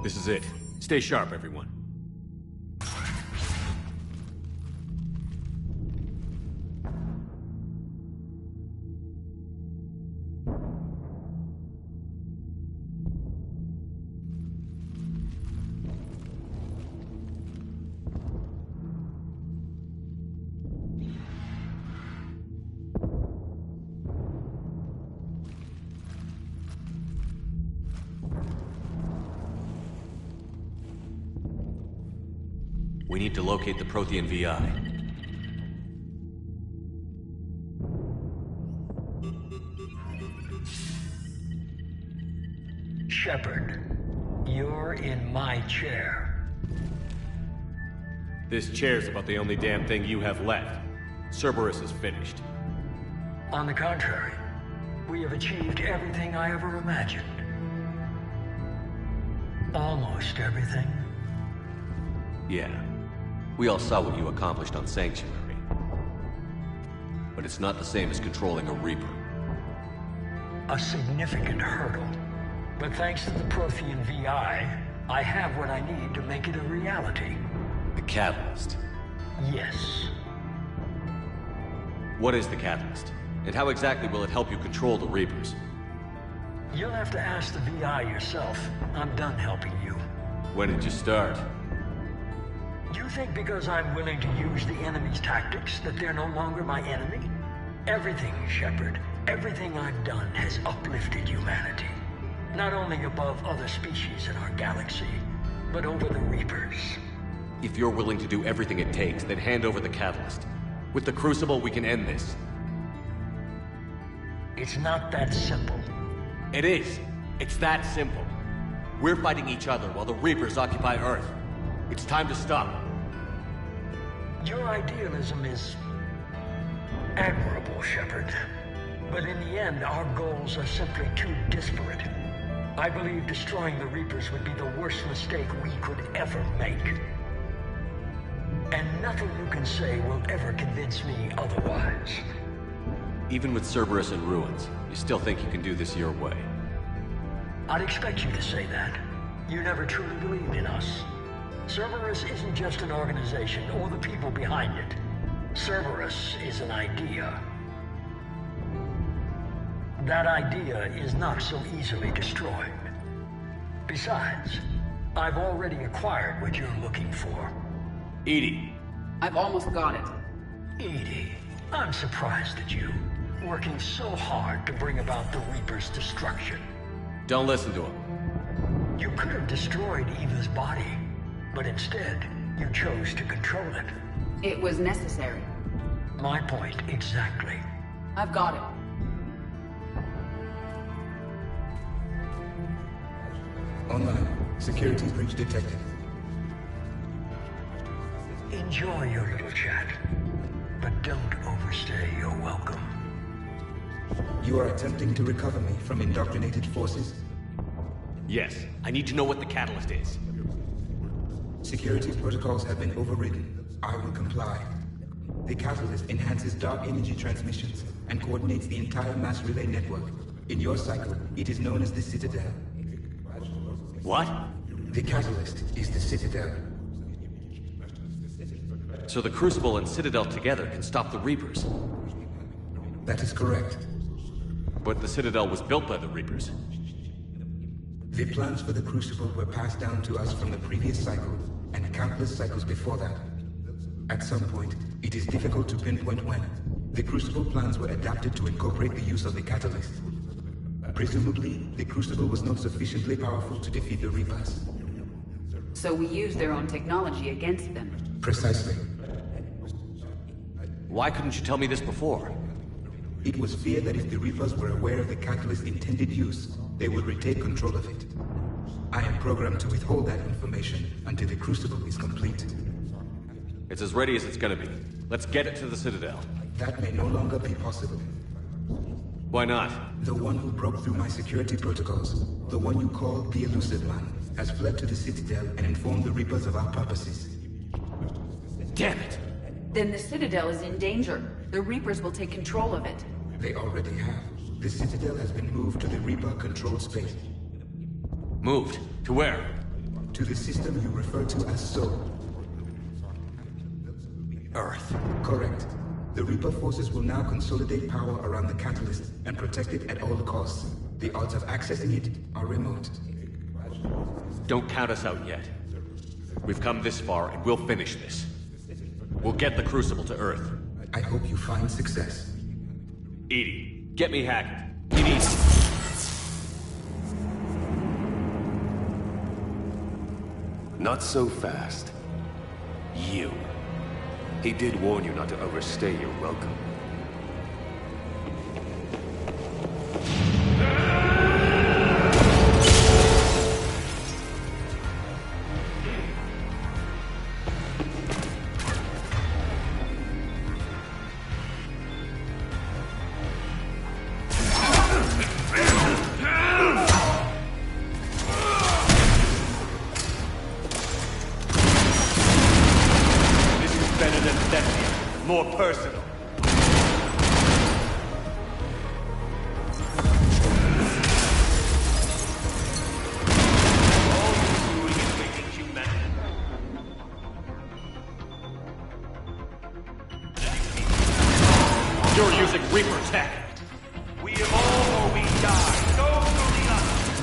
This is it. Stay sharp, everyone. We need to locate the Prothean VI. Shepard, you're in my chair. This chair's about the only damn thing you have left. Cerberus is finished. On the contrary, we have achieved everything I ever imagined. Almost everything. Yeah. We all saw what you accomplished on Sanctuary. But it's not the same as controlling a Reaper. A significant hurdle. But thanks to the Prothean VI, I have what I need to make it a reality. The Catalyst? Yes. What is the Catalyst? And how exactly will it help you control the Reapers? You'll have to ask the VI yourself. I'm done helping you. When did you start? You think because I'm willing to use the enemy's tactics that they're no longer my enemy? Everything, Shepard, everything I've done has uplifted humanity. Not only above other species in our galaxy, but over the Reapers. If you're willing to do everything it takes, then hand over the catalyst. With the Crucible, we can end this. It's not that simple. It is. It's that simple. We're fighting each other while the Reapers occupy Earth. It's time to stop. Your idealism is admirable, Shepard. But in the end, our goals are simply too disparate. I believe destroying the Reapers would be the worst mistake we could ever make. And nothing you can say will ever convince me otherwise. Even with Cerberus in ruins, you still think you can do this your way? I'd expect you to say that. You never truly believed in us. Cerberus isn't just an organization or the people behind it. Cerberus is an idea. That idea is not so easily destroyed. Besides, I've already acquired what you're looking for. EDI. I've almost got it. EDI, I'm surprised at you. Working so hard to bring about the Reaper's destruction. Don't listen to him. You could have destroyed Eva's body, but instead, you chose to control it. It was necessary. My point exactly. I've got it. Online. Security breach detected. Enjoy your little chat, but don't overstay your welcome. You are attempting to recover me from indoctrinated forces? Yes. I need to know what the catalyst is. Security protocols have been overridden. I will comply. The catalyst enhances dark energy transmissions and coordinates the entire mass relay network. In your cycle, it is known as the Citadel. What? The catalyst is the Citadel. So the Crucible and Citadel together can stop the Reapers? That is correct. But the Citadel was built by the Reapers. The plans for the Crucible were passed down to us from the previous cycle, and countless cycles before that. At some point, it is difficult to pinpoint when, the Crucible plans were adapted to incorporate the use of the catalyst. Presumably, the Crucible was not sufficiently powerful to defeat the Reapers. So we used their own technology against them. Precisely. Why couldn't you tell me this before? It was feared that if the Reapers were aware of the catalyst's intended use, they would retake control of it. I am programmed to withhold that information until the Crucible is complete. It's as ready as it's gonna be. Let's get it to the Citadel. That may no longer be possible. Why not? The one who broke through my security protocols, the one you call the Elusive Man, has fled to the Citadel and informed the Reapers of our purposes. Damn it! Then the Citadel is in danger. The Reapers will take control of it. They already have. The Citadel has been moved to the Reaper-controlled space. Moved? To where? To the system you refer to as Sol. Earth. Correct. The Reaper forces will now consolidate power around the catalyst and protect it at all costs. The odds of accessing it are remote. Don't count us out yet. We've come this far, and we'll finish this. We'll get the Crucible to Earth. I hope you find success. EDI, get me Hackett. He needs... Not so fast. You. He did warn you not to overstay your welcome. More personal. All you're doing is making humanity. You're using Reaper tech. We evolve or we die. Those are the others.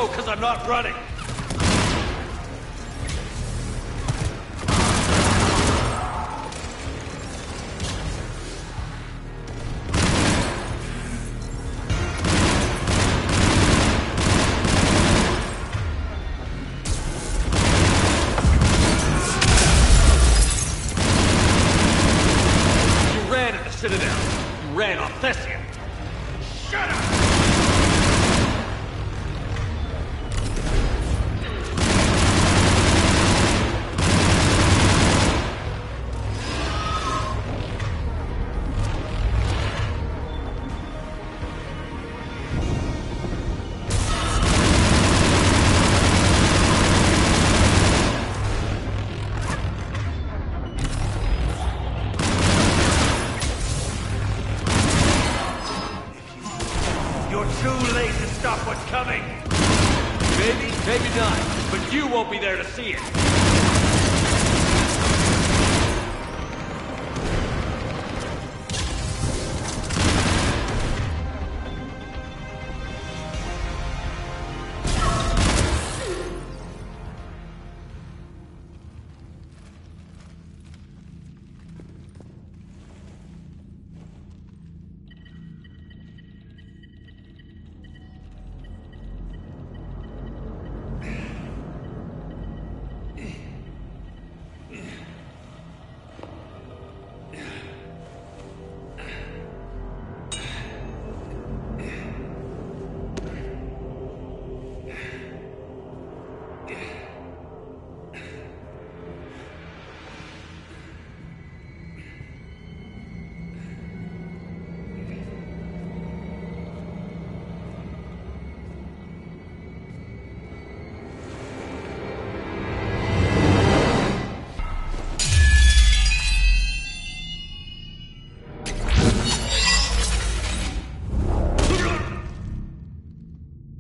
slow because I'm not running. You ran at the Citadel. You ran off Thessia. Shut up! You're too late to stop what's coming. Maybe, maybe not, but you won't be there to see it.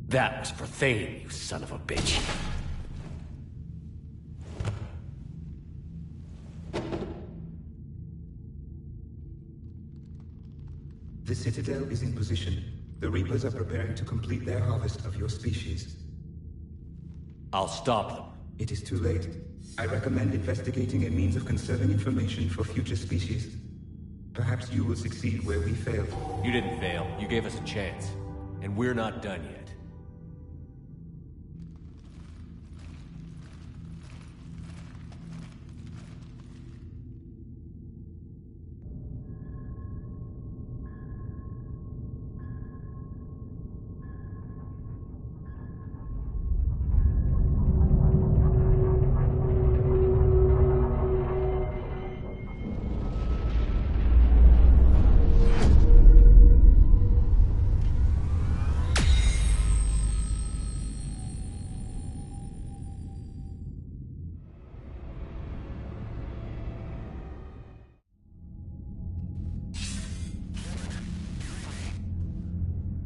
That was for Thane, you son of a bitch. The Citadel is in position. The Reapers are preparing to complete their harvest of your species. I'll stop them. It is too late. I recommend investigating a means of conserving information for future species. Perhaps you will succeed where we failed. You didn't fail. You gave us a chance. And we're not done yet.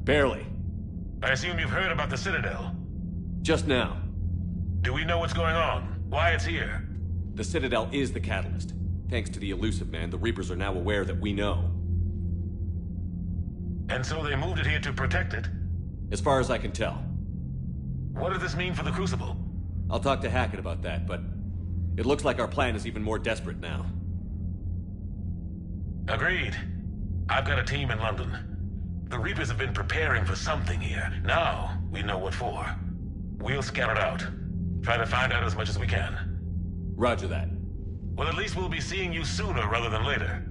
Barely. I assume you've heard about the Citadel. Just now. Do we know what's going on? Why it's here? The Citadel is the catalyst. Thanks to the Elusive Man, the Reapers are now aware that we know. And so they moved it here to protect it? As far as I can tell. What does this mean for the Crucible? I'll talk to Hackett about that, but it looks like our plan is even more desperate now. Agreed. I've got a team in London. The Reapers have been preparing for something here. Now, we know what for. We'll scout it out. Try to find out as much as we can. Roger that. Well, at least we'll be seeing you sooner rather than later.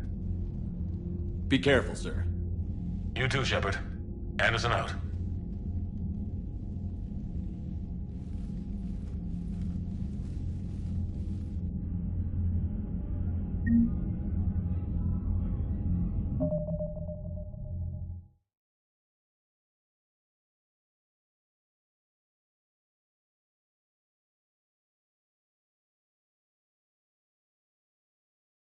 Be careful, sir. You too, Shepard. Anderson out. Mm-hmm.